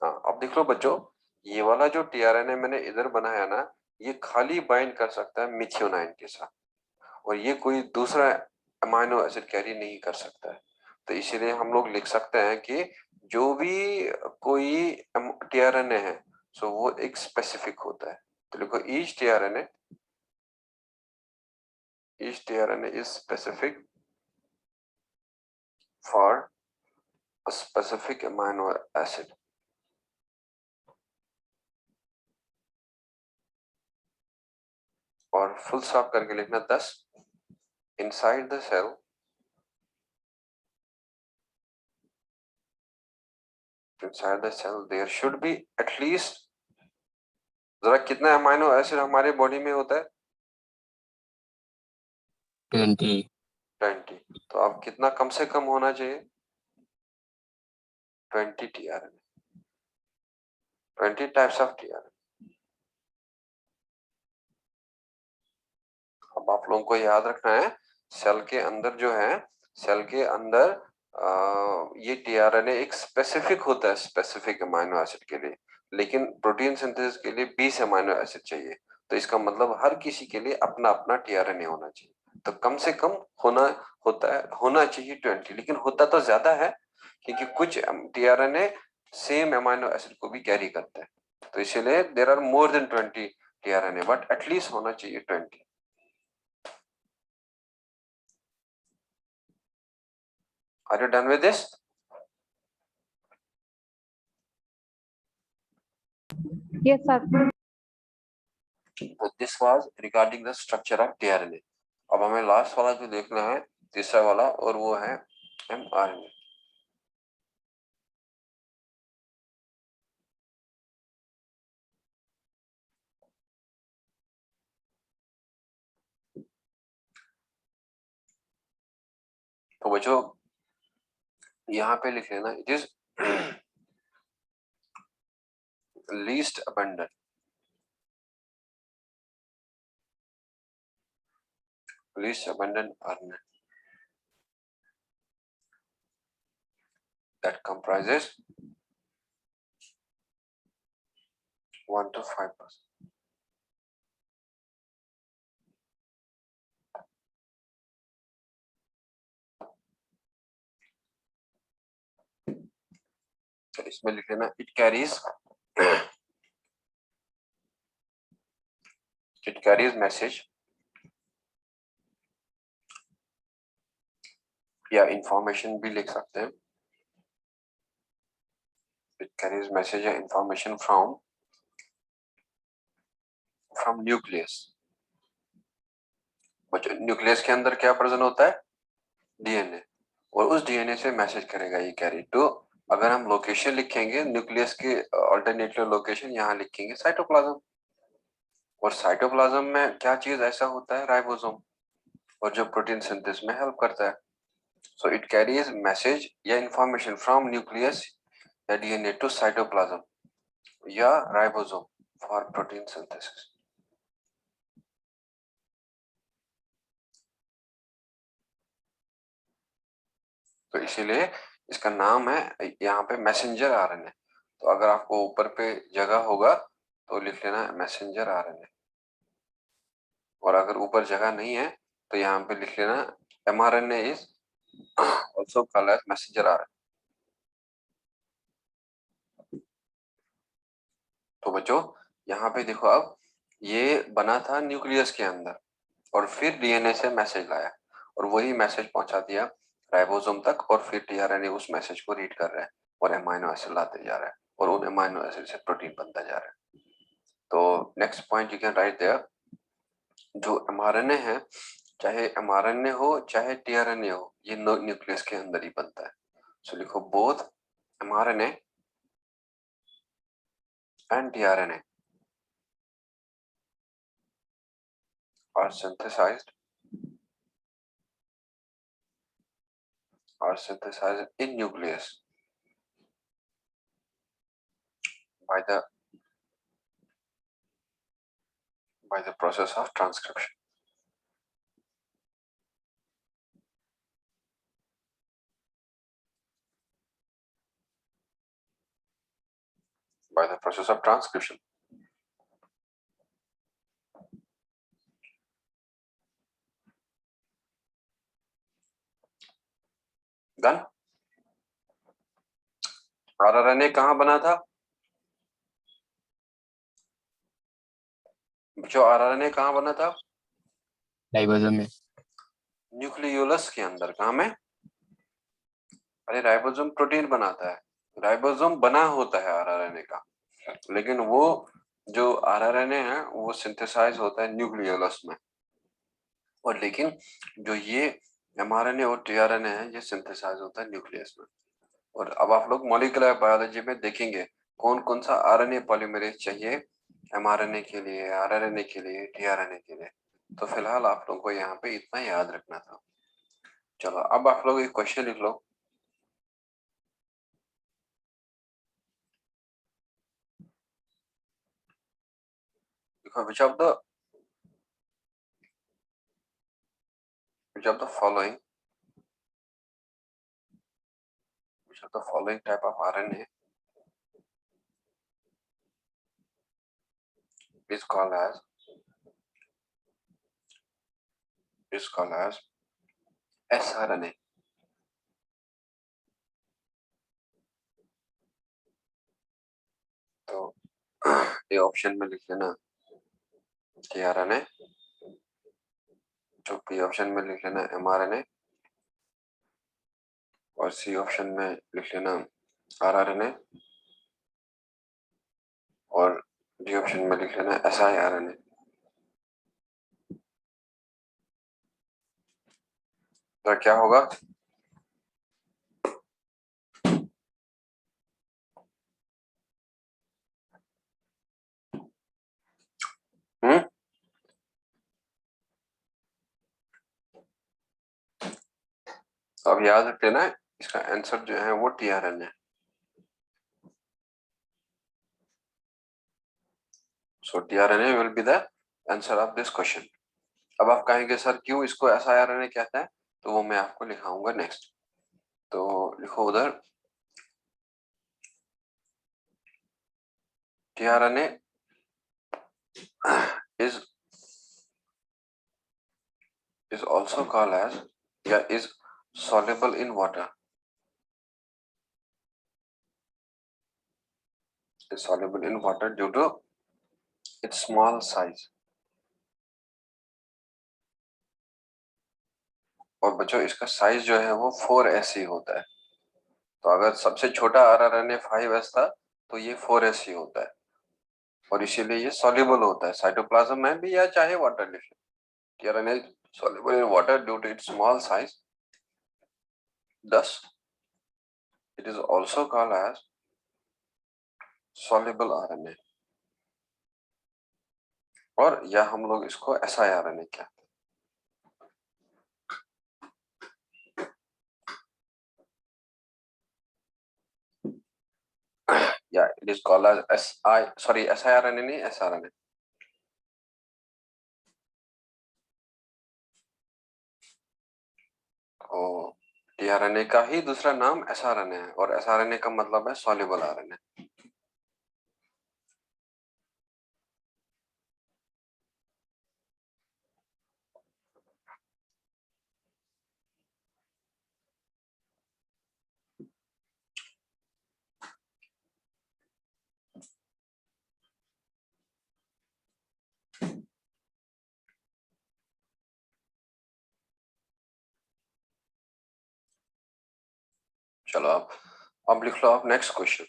हाँ, अब देख लो बच्चों, ये वाला जो टीआरएनए मैंने इधर बनाया ना, ये खाली बाइंड कर सकता है मिथियोनाइन के साथ, और ये कोई दूसरा अमाइनो एसिड कैरी नहीं कर सकता है। तो इसीलिए हम लोग लिख सकते हैं कि जो भी कोई टीआरएनए है, सो वो एक स्पेसिफिक होता है। तो लिखो each tRNA is specific for a specific amino acid. और फुल स्टॉप करके लिखना 10 inside the cell inside the cell there should be at least, जरा कितना अमाइनो एसिड हमारे बॉडी में होता है? 20। 20। तो अब कितना कम से कम होना चाहिए? 20 टीआरएनए, 20 टाइप्स ऑफ टीआरएनए। अब आप लोगों को याद रखना है, सेल के अंदर जो है, सेल के अंदर ये टीआरएनए एक स्पेसिफिक होता है स्पेसिफिक अमाइनो एसिड के लिए, लेकिन प्रोटीन सिंथेसिस के लिए 20 अमाइनो एसिड चाहिए। तो इसका मतलब हर किसी के लिए अपना अपना टीआरएनए होना चाहिए। तो कम से कम होना चाहिए 20, लेकिन होता तो ज्यादा है क्योंकि कुछ टीआरएनए सेम अमाइनो एसिड को भी कैरी करते हैं। तो इसीलिए there are more than 20 tRNA, but at least होना चाहिए 20। Are you done with this? Yes, sir. So this was regarding the structure of tRNA. अब हमें लास्ट वाला जो देखना है, तीसरा वाला, और वो है mRNA। तो बच्चों यहाँ पे लिख लेना, it is least abundant RNA that comprises 1 to 5%. तो इसमें लिख लेना it carries message या इंफॉर्मेशन भी लिख सकते हैं। It carries message या इंफॉर्मेशन from न्यूक्लियस। बच्चों न्यूक्लियस के अंदर क्या प्रेजेंट होता है? डीएनए, और उस डीएनए से मैसेज करेगा ये कैरी। तो अगर हम लोकेशन लिखेंगे न्यूक्लियस के अल्टरनेटिव लोकेशन, यहाँ लिखेंगे साइटोप्लाज्म। और साइटोप्लाज्म में क्या चीज ऐसा होता है? राइबोसोम, और जो प्रोटीन सिंथेसिस में हेल्प करता है। सो इट कैरीज मैसेज या इंफॉर्मेशन फ्रॉम न्यूक्लियस या डीएनए टू साइटोप्लाज्म या राइबोसोम फॉर प्रोटीन सिंथेसिस। तो इसीलिए इसका नाम है यहाँ पे मैसेंजर आरएनए। तो अगर आपको ऊपर पे जगह होगा तो लिख लेना मैसेंजर आरएनए, और अगर ऊपर जगह नहीं है तो यहाँ पे लिख लेना mRNA is also called as messenger RNA. तो बच्चों यहाँ पे देखो, अब ये बना था न्यूक्लियस के अंदर और फिर डीएनए से मैसेज लाया और वही मैसेज पहुंचा दिया राइबोसोम तक, और फिर टीआरएनए उस मैसेज को रीड कर रहा है और अमाइनो एसिड लाते जा रहा है, और उन अमाइनो एसिड से प्रोटीन बनता जा रहा है। तो next point you can write there, जो mRNA है, चाहे mRNA हो चाहे tRNA हो, ये न्यूक्लियस के अंदर ही बनता है। सो लिखो both mRNA and tRNA are synthesized in nucleus by the process of transcription. By the process of transcription. Done? RNA कहाँ बना था? जो RNA कहाँ बना था? राइबोसोम में। न्यूक्लियोलस के अंदर। कहाँ में? अरे राइबोसोम प्रोटीन बनाता है, राइबोसोम बना होता है आरआरएनए का, लेकिन वो जो आरआरएनए है वो सिंथेसाइज होता है न्यूक्लियोलस में, और लेकिन जो ये एमआरएनए और टीआरएनए है ये सिंथेसाइज होता है न्यूक्लियस में। और अब आप लोग मॉलिक्यूलर बायोलॉजी में देखेंगे कौन कौन सा आरएनए पॉलीमरेज चाहिए एमआरएनए के लिए, आरआरएनए के लिए, टीआरएनए के लिए। तो फिलहाल आप लोगों को यहाँ पे इतना याद रखना था। चलो अब आप लोग एक क्वेश्चन लिख लो। which of the following type of RNA is called as sRNA? तो ये ऑप्शन में लिख लेना tRNA, जो बी ऑप्शन में लिख लेना mRNA, और सी ऑप्शन में लिख लेना rRNA, और डी ऑप्शन में लिख लेना siRNA। तो क्या होगा? अब याद रख लेना इसका आंसर जो है वो tRNA। So tRNA will be the answer of this question. अब आप कहेंगे सर क्यों इसको siRNA कहता है, तो वो मैं आपको लिखाऊंगा नेक्स्ट। तो लिखो उधर tRNA is also called as, या is soluble in water, is soluble in water due to its small size। और बच्चों इसका साइज जो है वो 4s ही होता है। तो अगर सबसे छोटा आरआरएनए 5s था तो ये 4s ही होता है, और इसीलिए ये सॉल्युबल होता है साइटोप्लाज्म में भी या चाहे वाटर लिख लो। tRNA soluble in water due to its small size, thus it is also called as soluble RNA, और या हम लोग इसको siRNA कहते हैं। Yeah, it is called as siRNA नहीं sRNA। तो tRNA का ही दूसरा नाम sRNA है, और sRNA का मतलब है soluble RNA। चलो अब लिख लो आप next question.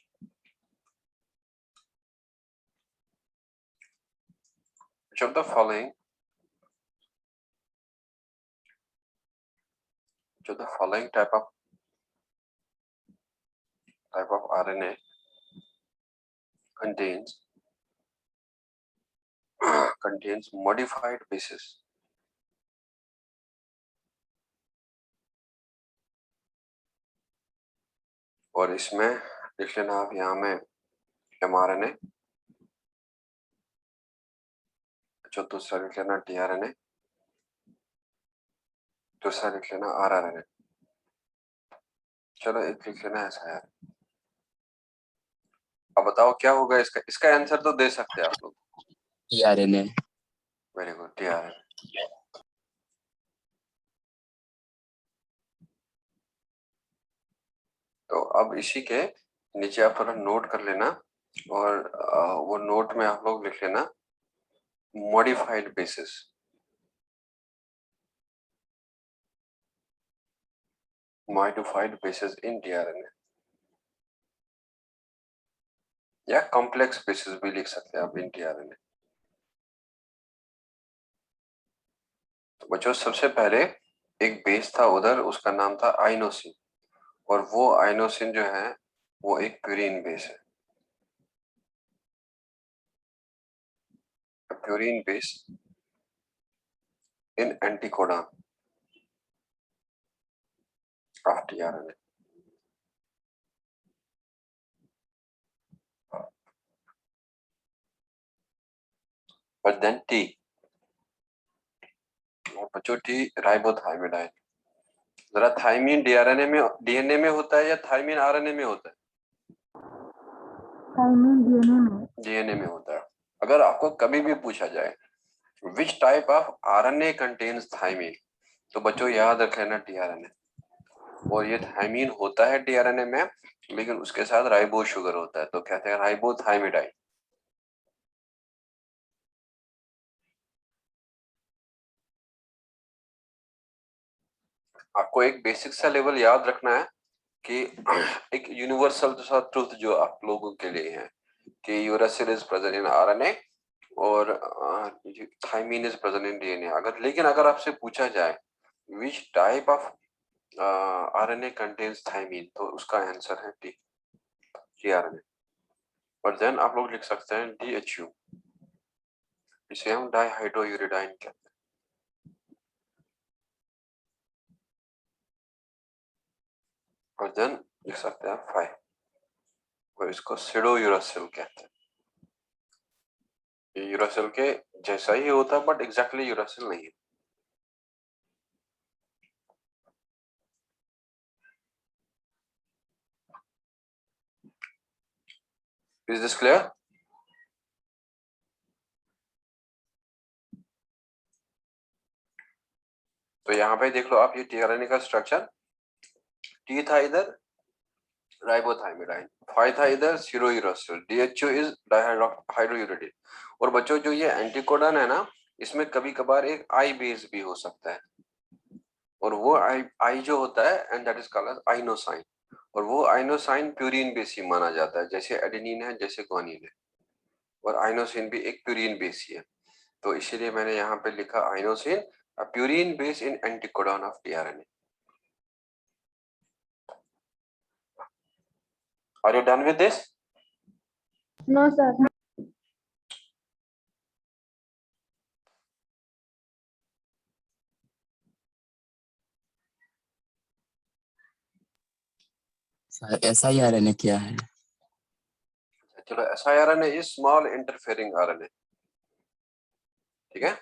Which of the following So the following type of RNA contains modified bases. और इसमें लिख लेना आप यहाँ में mRNA, जो दूसरा लिख लेना tRNA, दूसरा लिख लेना rRNA। चलो एक लिख लेना ऐसा है। अब बताओ क्या होगा इसका? इसका आंसर तो दे सकते हैं आप लोग। tRNA। Very good, tRNA। तो अब इसी के नीचे आप थोड़ा नोट कर लेना, और वो नोट में आप लोग लिख लेना मॉडिफाइड बेसिस। मॉडिफाइड बेसिस इन tRNA, या कॉम्प्लेक्स बेसिस भी लिख सकते हैं आप इन tRNA। तो बच्चों सबसे पहले एक बेस था उधर, उसका नाम था आइनोसिन, और वो आइनोसिन जो है वो एक प्यूरिन बेस है। Purine base in anticodon of tRNA। But then T, और बच्चों T राइबोथाइमिडाइन। जरा थाइमीन डीएनए में होता है या थाइमीन आरएनए में होता है? थाइमीन डीएनए में होता है। अगर आपको कभी भी पूछा जाए which type of RNA contains thymine, तो बच्चों याद रख लेना टीआरएनए। और ये थाइमीन होता है टीआरएनए में, लेकिन उसके साथ राइबो शुगर होता है, तो कहते हैं राइबोथाइमिडाइन। आपको एक बेसिक सा लेवल याद रखना है कि एक यूनिवर्सल सा ट्रुथ जो आप लोगों के लिए है कि uracil is present in RNA और thymine is present in DNA. अगर आपसे पूछा जाए which type of RNA contains thymine, तो उसका आंसर है टीआरएनए। और देन आप लोग लिख सकते हैं डीएचयू, इसे हम डाइहाइड्रोयूरिडाइन कहते हैं। और देन लिख सकते हैं 5, और इसको सिडो यूरासिल कहते हैं। ये यूरासिल के जैसा ही होता है, बट एग्जैक्टली यूरासिल नहीं है। Is this clear? तो यहाँ पे देख लो आप, ये टीआरएनए का स्ट्रक्चर, टी था इधर राइबोथाइमिडाइन, 5 था इधर सिडो यूरासिल, डीएचयू इज डाइहाइड्रोयूरिडाइन। और बच्चों जो ये एंटीकोडन है ना, इसमें कभी कभार एक आई बेस भी हो सकता है, और वो आई जो होता है एंड दैट इज कॉल्ड आइनोसाइन, और वो आइनोसाइन प्यूरिन बेस ही माना जाता है, जैसे एडेनिन है, जैसे ग्वानिन है, और आइनोसिन भी एक प्यूरिन बेस ही है। तो इसीलिए मैंने यहाँ पे लिखा inosine a purine base in anticodon of tRNA. Are you done with this? No sir. siRNA क्या है? चलो, siRNA is small interfering RNA। ठीक है,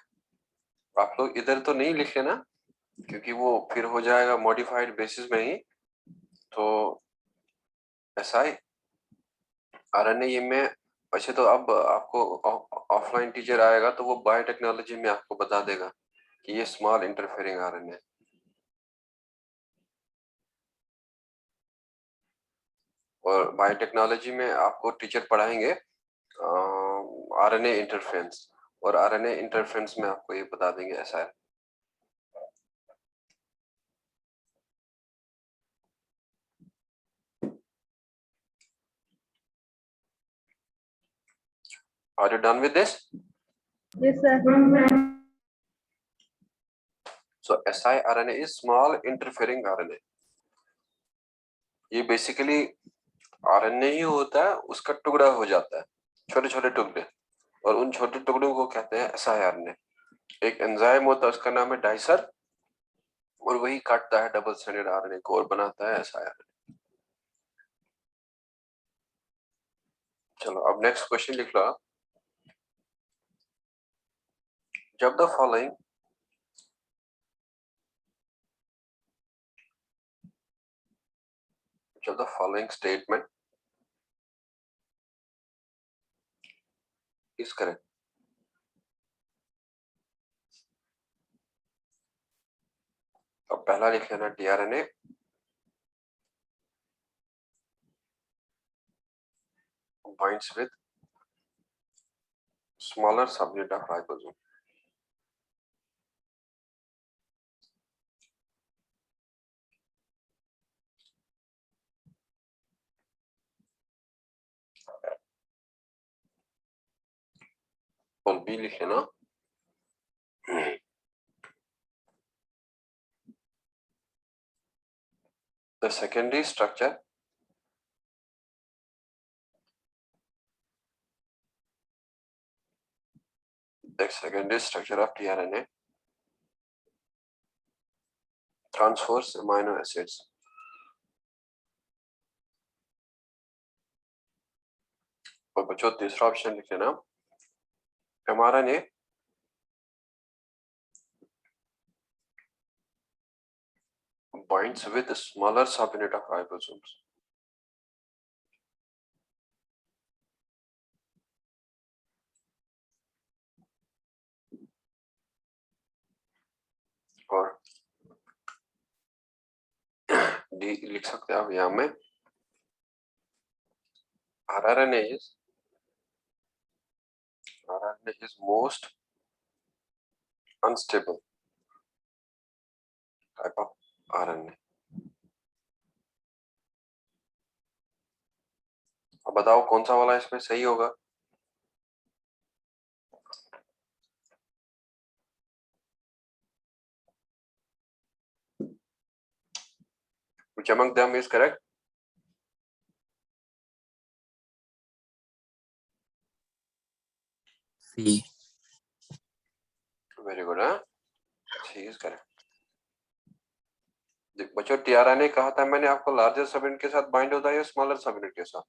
आप लोग इधर तो नहीं लिख लेना, क्योंकि वो फिर हो जाएगा मॉडिफाइड बेसिस में ही। तो siRNA में वैसे तो अब आपको ऑफलाइन टीचर आएगा तो वो बायोटेक्नोलॉजी में आपको बता देगा कि ये स्मॉल इंटरफेयरिंग RNA है। और बायोटेक्नोलॉजी में आपको टीचर पढ़ाएंगे आरएनए इंटरफेरेंस, और आरएनए इंटरफेरेंस में आपको ये बता देंगे ऐसा है। Are you done with this? Yes sir. So siRNA is small interfering RNA. ये बेसिकली आरएनए ही होता है, उसका टुकड़ा हो जाता है, छोटे छोटे टुकड़े, और उन छोटे टुकड़ों को कहते हैं siRNA। एक एंजाइम होता है, उसका नाम है डाइसर, और वही काटता है डबल स्ट्रैंडेड आरएनए को और बनाता है siRNA। चलो अब नेक्स्ट क्वेश्चन लिख लो। जब the following statement is correct, अब पहला लिख लेना tRNA binds with smaller subunit of ribosome। और बी लिख लेना the secondary structure of tRNA transfers amino acids। और बच्चों तीसरा ऑप्शन लिख लेना mRNA binds with a smaller subunit of ribosomes। और डी लिख सकते हैं आप यहाँ में RNA is most unstable type of RNA। अब बताओ कौन सा वाला इसमें सही होगा। Which among them is correct? C। Very good, huh? C is correct। बच्चों tRNA कहा था मैंने आपको लार्जर सबयूनिट के साथ बाइंड होता है या स्मॉलर सबयूनिट के साथ?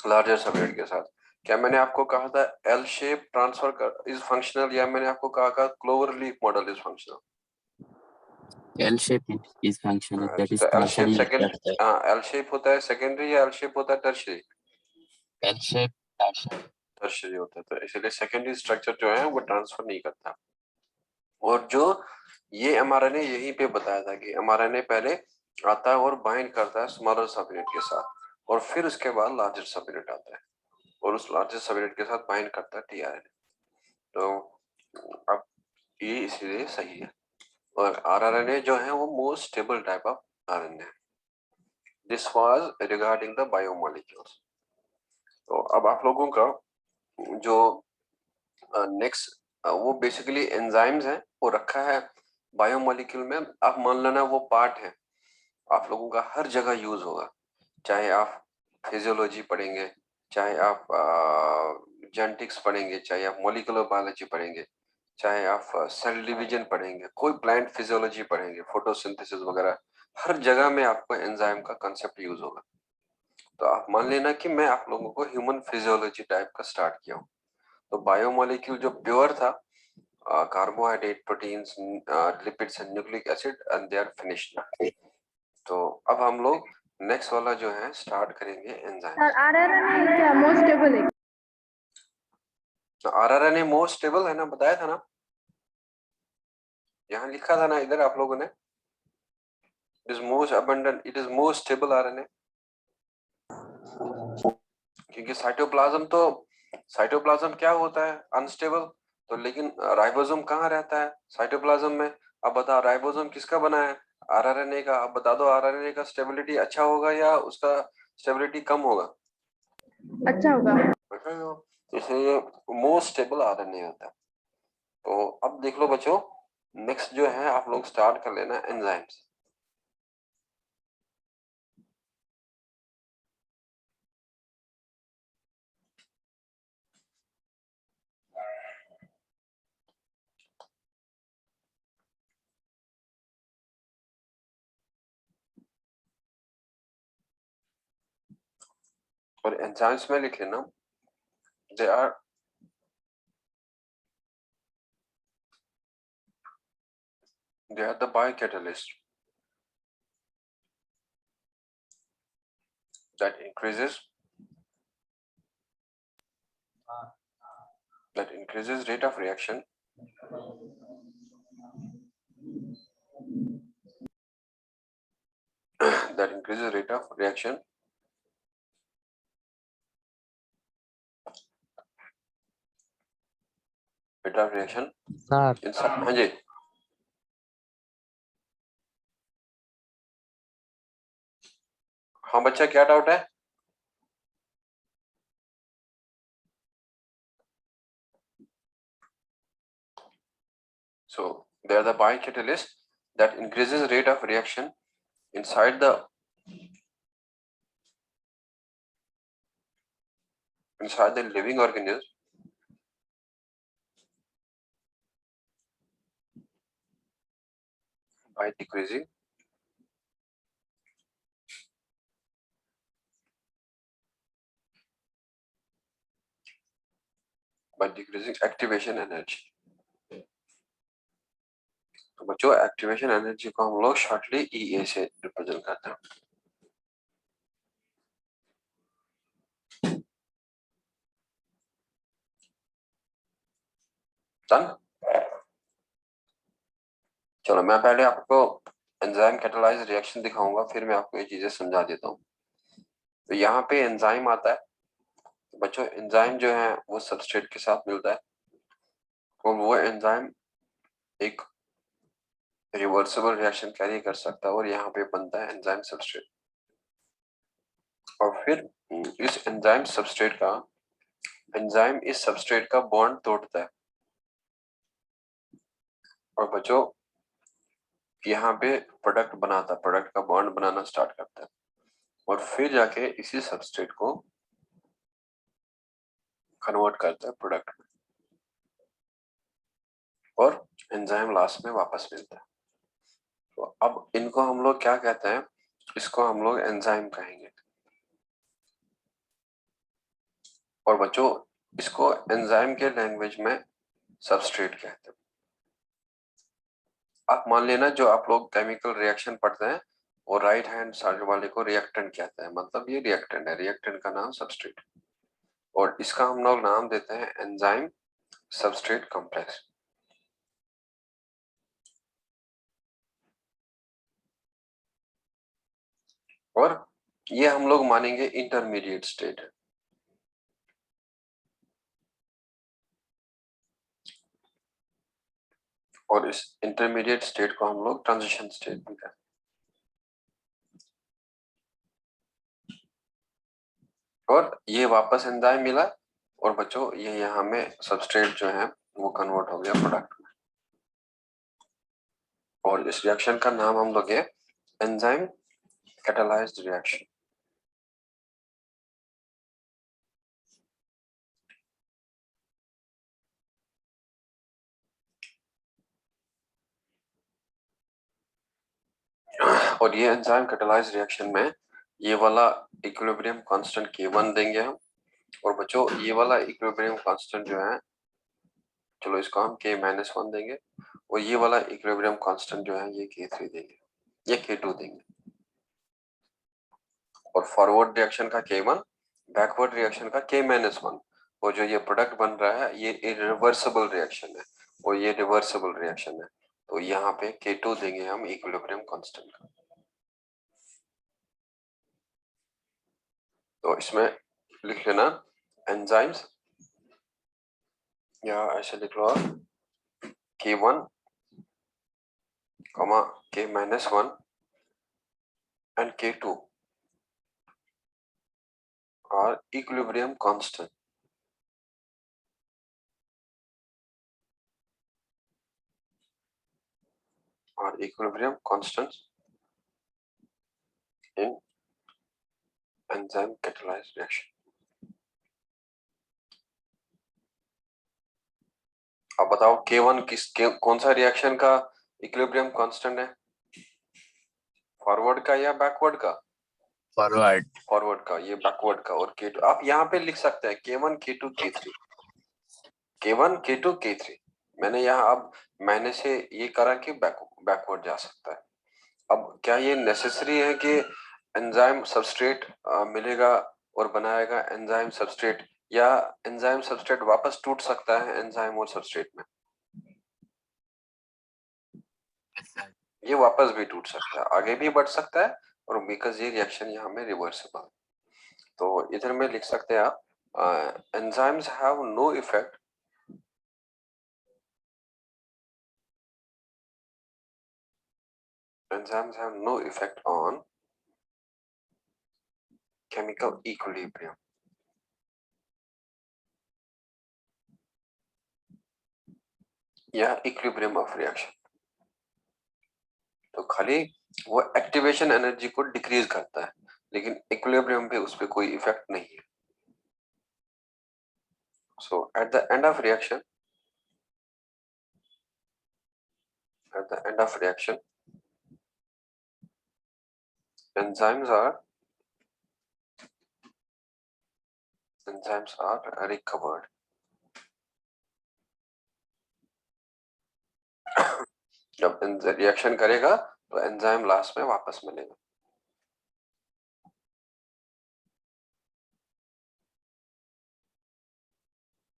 लार्जर सबयूनिट के साथ। क्या मैंने आपको कहा था L shape transfer is functional, या मैंने आपको कहा था clover leaf model is functional? L shape is functional, that is L shape partially second, tertiary। हाँ एल शेप होता है सेकेंडरी या एल शेप होता है tertiary? L shape tertiary। Tertiary होता है, तो इसलिए सेकेंडरी स्ट्रक्चर जो है वो ट्रांसफर नहीं करता। और जो ये एमआरएनए यहीं पे बताया था कि एमआरएनए पहले आता है और बाइंड करता है स्मॉलर सबयूनिट के साथ, और फिर उसके बाद लार्जर सबयूनिट आता है और उस लार्जर सबयूनिट के साथ बाइंड करता है टीआरएनए। तो अब ये इसलिए सही है। और आरआरएनए जो है वो most stable type of RNA है। This was regarding the biomolecules. तो अब आप लोगों का जो नेक्स्ट वो बेसिकली एंजाइम्स हैं, वो रखा है बायोमोलिक्यूल में। आप मान लेना वो पार्ट है, आप लोगों का हर जगह यूज होगा, चाहे आप फिजियोलॉजी पढ़ेंगे, चाहे आप जेनेटिक्स पढ़ेंगे, चाहे आप मॉलिक्यूलर बायोलॉजी पढ़ेंगे, चाहे आप सेल डिवीजन पढ़ेंगे, कोई प्लांट फिजियोलॉजी पढ़ेंगे, फोटोसिंथेसिस वगैरह, हर जगह में आपको एंजाइम का कंसेप्ट यूज होगा। तो आप मान लेना कि मैं आप लोगों को ह्यूमन फिजियोलॉजी टाइप का स्टार्ट किया हूँ। तो बायोमोलिक्यूल जो प्योर था, carbohydrate, proteins, lipids and nucleic acid, and they are finished. तो अब हम लोग नेक्स्ट वाला जो है स्टार्ट करेंगे एंजाइम। सर आरआरएनए क्या मोस्ट स्टेबल है? तो आरआरएनए मोस्ट स्टेबल है ना, बताया था ना, यहाँ लिखा था ना इधर आप लोगों ने, it is most abundant, it is most stable RNA. क्योंकि साइटोप्लाज्म क्या होता है, अनस्टेबल। तो लेकिन राइबोसोम कहाँ रहता है, साइटोप्लाज्म में। अब बताओ राइबोसोम किसका बना है, आरआरएनए का। अब बता दो आरआरएनए का स्टेबिलिटी अच्छा होगा या उसका स्टेबिलिटी कम होगा? अच्छा होगा। इसलिए मोस्ट स्टेबल आरएनए होता है। तो अब देख लो बच्चों, नेक्स्ट जो है आप लोग स्टार्ट कर लेना एंजाइम्स। और एंजाइम्स में लिख लेना, they are the biocatalyst that increases rate of reaction that increases rate of reaction sir हाँ जी, हाँ बच्चा क्या डाउट है? So they are the biocatalyst that increases rate of reaction inside the living organism by decreasing activation energy। तो बच्चों activation energy को हम लोग शॉर्टली EA से रिप्रेजेंट करते हैं। डन। चलो मैं पहले आपको एंजाइम कैटालाइज रिएक्शन दिखाऊंगा, फिर मैं आपको ये चीजें समझा देता हूँ। तो यहाँ पे एंजाइम आता है। तो बच्चों एंजाइम जो है वो सबस्ट्रेट के साथ मिलता है और वो एंजाइम एक रिवर्सिबल रिएक्शन कैरी कर सकता है और यहाँ पे बनता है एंजाइम सबस्ट्रेट। और फिर इस एंजाइम इस सबस्ट्रेट का बॉन्ड तोड़ता है और बच्चों यहाँ पे प्रोडक्ट का बॉन्ड बनाना स्टार्ट करता है और फिर जाके इसी सबस्ट्रेट को कन्वर्ट करता है प्रोडक्ट में और एंजाइम लास्ट में वापस मिलता है। तो अब इनको हम लोग क्या कहते हैं? इसको हम लोग एंजाइम कहेंगे। और बच्चों इसको एंजाइम के लैंग्वेज में सबस्ट्रेट कहते हैं। आप मान लेना जो आप लोग केमिकल रिएक्शन पढ़ते हैं और राइट हैंड साइड वाले को रिएक्टेंट कहते हैं, मतलब ये रिएक्टेंट है, रिएक्टेंट का नाम सबस्ट्रेट, और इसका हम लोग नाम देते हैं एंजाइम सबस्ट्रेट कॉम्प्लेक्स। और ये हम लोग मानेंगे इंटरमीडिएट स्टेट है। और इस इंटरमीडिएट स्टेट को हम लोग ट्रांजिशन स्टेट भी कहते हैं। और ये वापस एंजाइम मिला और बच्चों ये यहाँ में सबस्ट्रेट जो है वो कन्वर्ट हो गया प्रोडक्ट में। और इस रिएक्शन का नाम हम लोग एंजाइम कैटालाइज्ड रिएक्शन। और ये एंजाइम कैटालाइज्ड रिएक्शन में ये वाला इक्विलिब्रियम कांस्टेंट K1 देंगे हम। और बच्चों ये वाला इक्विलिब्रियम कांस्टेंट जो है, चलो इसको हम K-1 देंगे, और ये वाला इक्विलिब्रियम कांस्टेंट जो है ये K3 देंगे, ये K2 देंगे। और फॉरवर्ड रिएक्शन का K1, बैकवर्ड रिएक्शन का K-1। और जो ये प्रोडक्ट बन रहा है ये रिवर्सिबल रिएक्शन है और ये रिवर्सिबल रिएक्शन है, तो यहाँ पे K2 देंगे हम इक्विलिब्रियम कांस्टेंट का। तो इसमें लिख लेना एंजाइम्स, या ऐसे लिख लो आप K1, K-1 and K2 are equilibrium constant are equilibrium constants in enzyme catalyzed reaction. अब बताओ K1 कौन सा रिएक्शन का इक्विलिब्रियम कांस्टेंट है? फॉरवर्ड का या बैकवर्ड का? फॉरवर्ड का, ये बैकवर्ड का। और K2 आप यहाँ पे लिख सकते हैं K1 K2 K3, K1 K2 K3। मैंने यहाँ अब मैंने से ये करा कि बैकवर्ड जा सकता है। अब क्या ये नेसेसरी है कि एंजाइम सबस्ट्रेट मिलेगा और बनाएगा एंजाइम सबस्ट्रेट, या एंजाइम सबस्ट्रेट वापस टूट सकता है एंजाइम और सबस्ट्रेट में? ये वापस भी टूट सकता है, आगे भी बढ़ सकता है, और बिकॉज ये रिएक्शन यहाँ में रिवर्सिबल। तो इधर में लिख सकते हैं आप enzymes have no effect enzymes have no effect on chemical equilibrium. या इक्विलिब्रियम ऑफ रिएक्शन। तो खाली वो एक्टिवेशन एनर्जी को डिक्रीज करता है, लेकिन इक्विलिब्रियम पे उस पे कोई इफेक्ट नहीं है। So at the end of reaction, enzymes are recovered. जब रिएक्शन करेगा तो एंजाइम लास्ट में वापस मिलेगा।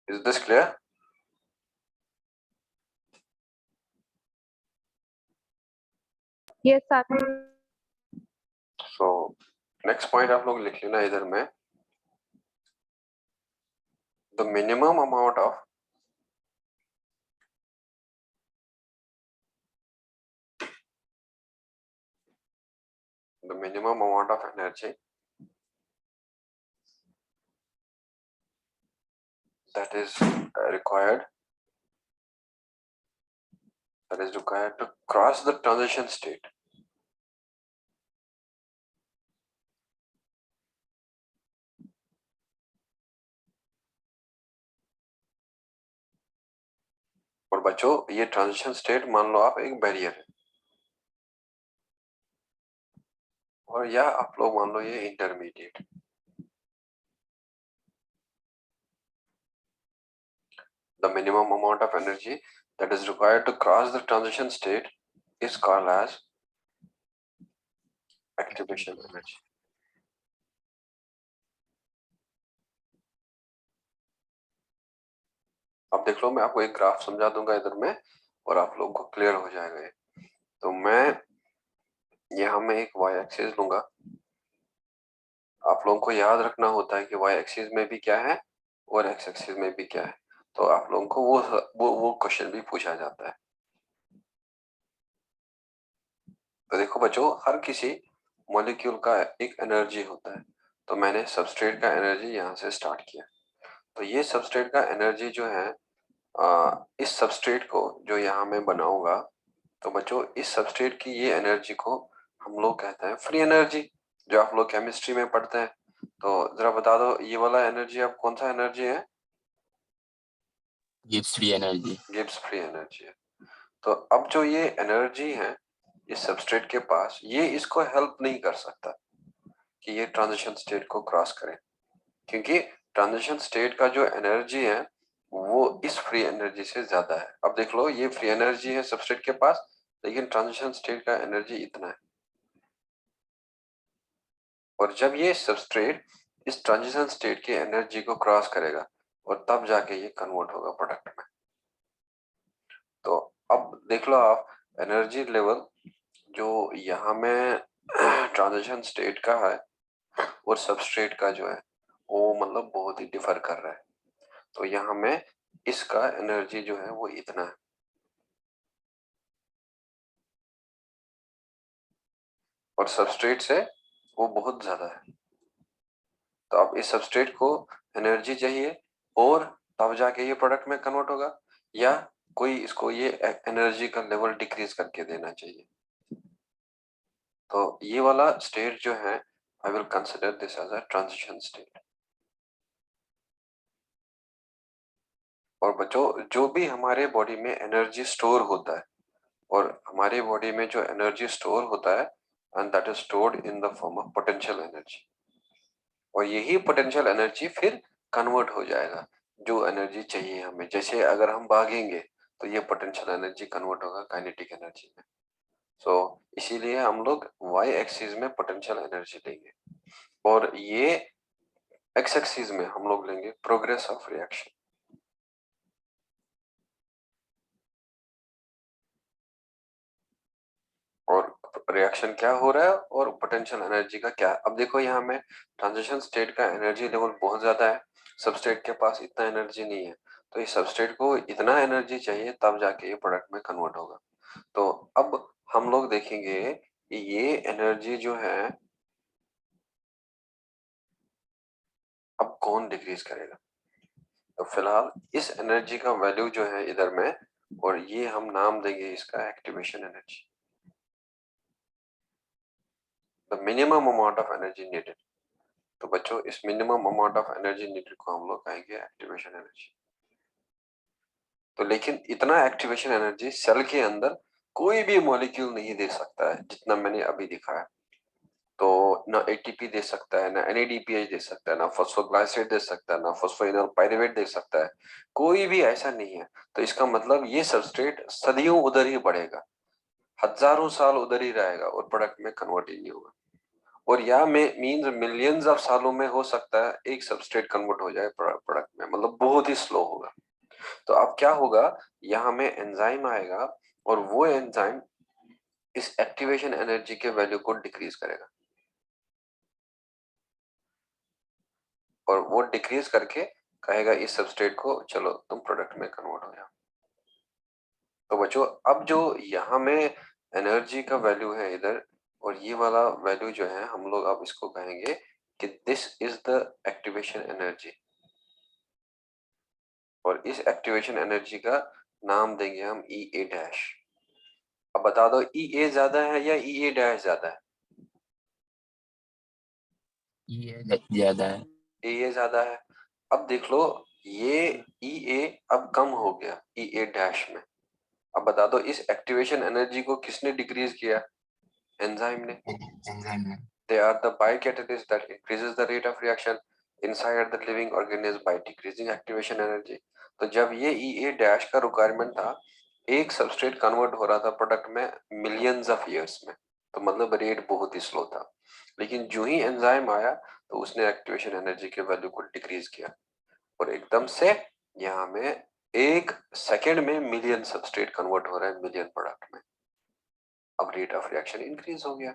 Is this clear? Yes, sir. So next point आप लोग लिख लेना इधर में, the minimum amount of energy that is required to cross the transition state. और बच्चों ये ट्रांजिशन स्टेट मान लो आप एक बैरियर है, और या आप लोग मान लो ये intermediate. The minimum amount of energy that is required to cross the transition state is called as activation energy. अब देख लो, मैं आपको एक ग्राफ समझा दूंगा इधर में और आप लोगों को क्लियर हो जाएगा ये। तो मैं यहाँ में एक y एक्सिस लूंगा। आप लोगों को याद रखना होता है कि y एक्सिस में भी क्या है और x एक्सिस में भी क्या है। तो आप लोगों को वो क्वेश्चन भी पूछा जाता है। तो देखो बच्चों, हर किसी मॉलिक्यूल का एक एनर्जी होता है। तो मैंने सबस्ट्रेट का एनर्जी यहाँ से स्टार्ट किया। तो ये सबस्ट्रेट का एनर्जी जो है इस सबस्ट्रेट को जो यहाँ में बनाऊंगा, तो बच्चों इस सबस्ट्रेट की ये एनर्जी को हम लोग कहते हैं फ्री एनर्जी, जो आप लोग केमिस्ट्री में पढ़ते हैं। तो जरा बता दो ये वाला एनर्जी अब कौन सा एनर्जी है? गिब्स फ्री एनर्जी है। तो अब जो ये एनर्जी है इस सबस्ट्रेट के पास, ये इसको हेल्प नहीं कर सकता कि ये ट्रांजिशन स्टेट को क्रॉस करे, क्योंकि ट्रांजिशन स्टेट का जो एनर्जी है वो इस फ्री एनर्जी से ज्यादा है। अब देख लो, ये फ्री एनर्जी है सबस्ट्रेट के पास, लेकिन ट्रांजिशन स्टेट का एनर्जी इतना है। और जब ये सबस्ट्रेट इस ट्रांजिशन स्टेट की एनर्जी को क्रॉस करेगा और तब जाके ये कन्वर्ट होगा प्रोडक्ट में। तो अब देख लो आप, एनर्जी लेवल जो यहाँ में ट्रांजिशन स्टेट का है और सबस्ट्रेट का जो है वो मतलब बहुत ही डिफर कर रहा है। तो यहाँ में इसका एनर्जी जो है वो इतना है, और सबस्ट्रेट से वो बहुत ज्यादा है। तो अब इस सबस्ट्रेट को एनर्जी चाहिए और तब जाके ये प्रोडक्ट में कन्वर्ट होगा, या कोई इसको ये एनर्जी का लेवल डिक्रीज करके देना चाहिए। तो ये वाला स्टेट जो है I will consider this as a transition state. और बच्चों जो भी हमारे बॉडी में एनर्जी स्टोर होता है, और हमारे बॉडी में जो एनर्जी स्टोर होता है and that is stored in the form of potential energy, और यही पोटेंशियल एनर्जी फिर कन्वर्ट हो जाएगा जो एनर्जी चाहिए हमें। जैसे अगर हम भागेंगे तो ये पोटेंशियल एनर्जी कन्वर्ट होगा काइनेटिक एनर्जी में। सो इसीलिए हम लोग वाई एक्सिस में पोटेंशियल एनर्जी लेंगे, और ये एक्स एक्सिस में हम लोग लेंगे प्रोग्रेस ऑफ रिएक्शन। और रिएक्शन क्या हो रहा है और पोटेंशियल एनर्जी का क्या। अब देखो यहाँ में ट्रांजिशन स्टेट का एनर्जी लेवल बहुत ज्यादा है, सबस्टेट के पास इतना एनर्जी नहीं है, तो इस सबस्टेट को इतना एनर्जी चाहिए तब जाके ये प्रोडक्ट में कन्वर्ट होगा। तो अब हम लोग देखेंगे ये एनर्जी जो है अब कौन डिक्रीज करेगा। तो फिलहाल इस एनर्जी का वैल्यू जो है इधर में, और ये हम नाम देंगे इसका activation energy, the minimum amount of energy needed. तो बच्चों इस minimum amount of energy needed को हम लोग कहेंगे एक्टिवेशन एनर्जी। तो लेकिन इतना एक्टिवेशन एनर्जी सेल के अंदर कोई भी मॉलिक्यूल नहीं दे सकता है जितना मैंने अभी दिखाया। तो ना एटीपी दे सकता है, ना एनएडीपीएच दे सकता है, ना फॉस्फोग्लाइसेट दे सकता है, ना फॉस्फोइनोल पाइरुवेट दे सकता है, कोई भी ऐसा नहीं है। तो इसका मतलब ये सबस्ट्रेट सदियों उधर ही बढ़ेगा, हजारों साल उधर ही रहेगा और प्रोडक्ट में कन्वर्ट ही नहीं होगा। और या में मीन्स मिलियंस ऑफ सालों में हो सकता है एक सबस्ट्रेट कन्वर्ट हो जाए प्रोडक्ट में, मतलब बहुत ही स्लो होगा। तो अब क्या होगा, यहाँ में एंजाइम आएगा और वो एंजाइम इस एक्टिवेशन एनर्जी के वैल्यू को डिक्रीज करेगा, और वो डिक्रीज करके कहेगा इस सबस्ट्रेट को चलो तुम प्रोडक्ट में कन्वर्ट हो जाओ। तो बच्चों अब जो यहाँ में एनर्जी का वैल्यू है इधर, और ये वाला वैल्यू जो है हम लोग अब इसको कहेंगे कि this is the activation energy, और इस एक्टिवेशन एनर्जी का नाम देंगे हम ई ए डैश। अब बता दो ई ए ज्यादा है या ई ए डैश ज्यादा है। ये ज्यादा है। ए ज्यादा है। अब देख लो ये ई ए अब कम हो गया ई ए डैश में। अब बता दो इस एक्टिवेशन एनर्जी को किसने डिक्रीज किया, एंजाइम ने। एंजाइम में। They are the biocatalyst that increases the rate of reaction inside the living organism by decreasing activation energy। तो जब ये ई ए डैश का रिक्वायरमेंट था, एक सबस्ट्रेट कन्वर्ट हो रहा था प्रोडक्ट में मिलियंस ऑफ ईयर्स में, तो मतलब रेट बहुत ही स्लो था। लेकिन जो ही एंजाइम आया तो उसने एक्टिवेशन एनर्जी के वैल्यू को डिक्रीज किया, और एकदम से यहाँ में एक सेकेंड में मिलियन सबस्ट्रेट कन्वर्ट हो रहा है मिलियन प्रोडक्ट में। अब रेट ऑफ रिएक्शन इंक्रीज हो गया।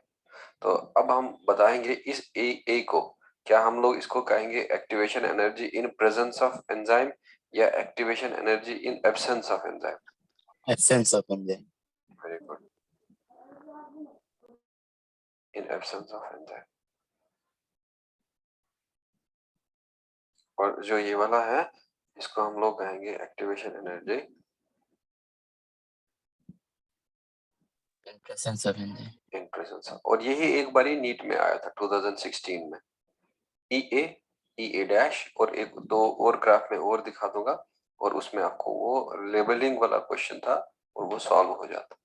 तो अब हम बताएंगे इस ए को, क्या हम लोग इसको कहेंगे activation energy in presence of enzyme या activation energy in absence of enzyme. Absence of enzyme. Very good, in absence of enzyme. और जो ये वाला है इसको हम लोग कहेंगे activation energy in presence of enzyme. In presence of. और यही एक बारी नीट में आया था 2016 में, ई ए डैश, और एक दो और ग्राफ में और दिखा दूंगा, और उसमें आपको वो लेबलिंग वाला क्वेश्चन था और वो सॉल्व हो जाता।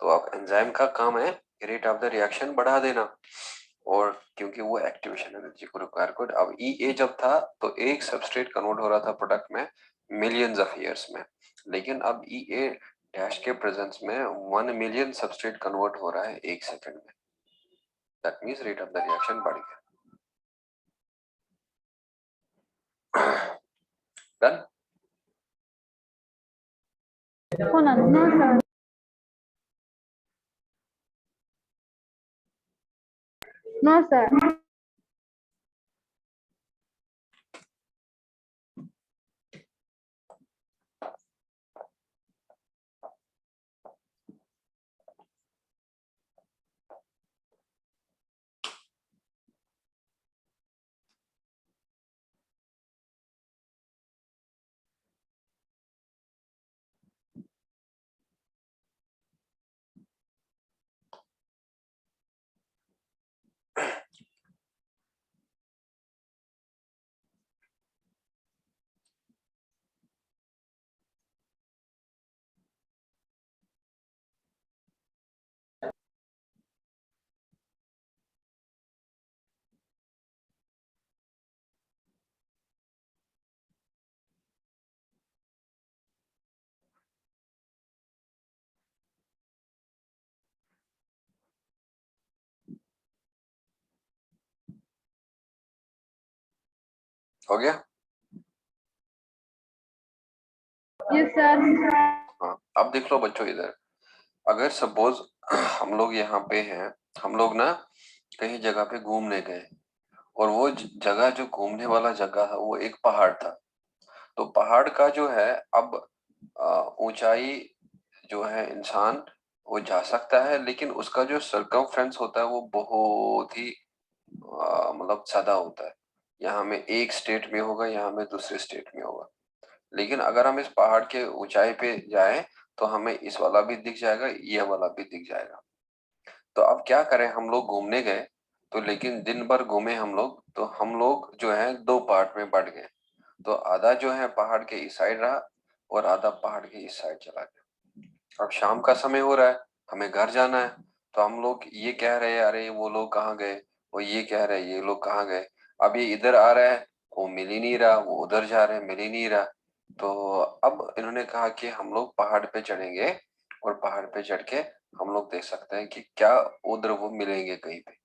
तो अब एंजाइम का काम है रेट ऑफ द रिएक्शन बढ़ा देना, और क्योंकि वो एक्टिवेशन एनर्जी को रिक्वायर कर। अब ई ए जब था तो एक सबस्ट्रेट कन्वर्ट हो रहा था प्रोडक्ट में मिलियंस ऑफ ईयर्स में, लेकिन अब ई ए डैश के प्रेजेंस में 1 मिलियन सबस्ट्रेट कन्वर्ट हो रहा है एक सेकंड में। That means rate of the reaction बढ़ गया। Done. No, sir. No, sir. हो गया? Yes sir. हाँ, अब देख लो बच्चों इधर, अगर सपोज हम लोग यहाँ पे हैं, हम लोग ना कहीं जगह पे घूमने गए और वो जगह जो घूमने वाला जगह था वो एक पहाड़ था। तो पहाड़ का जो है अब ऊंचाई जो है इंसान वो जा सकता है, लेकिन उसका जो सर्कमफ्रेंस होता है वो बहुत ही मतलब ज्यादा होता है। यहाँ में एक स्टेट में होगा, यहाँ में दूसरे स्टेट में होगा। लेकिन अगर हम इस पहाड़ के ऊंचाई पे जाएं तो हमें इस वाला भी दिख जाएगा, ये वाला भी दिख जाएगा। तो अब क्या करें, हम लोग घूमने गए तो, लेकिन दिन भर घूमे हम लोग, तो हम लोग जो है दो पार्ट में बढ़ गए। तो आधा जो है पहाड़ के इस साइड रहा और आधा पहाड़ के इस साइड चला गया। अब शाम का समय हो रहा है, हमें घर जाना है। तो हम लोग ये कह रहे हैं अरे वो लोग कहाँ गए, वो ये कह रहे हैं ये लोग कहाँ गए। अब ये इधर आ रहा है, वो मिल ही नहीं रहा, वो उधर जा रहे हैं, मिल ही नहीं रहा। तो अब इन्होंने कहा कि हम लोग पहाड़ पे चढ़ेंगे और पहाड़ पे चढ़ के हम लोग देख सकते हैं कि क्या उधर वो मिलेंगे कहीं पे।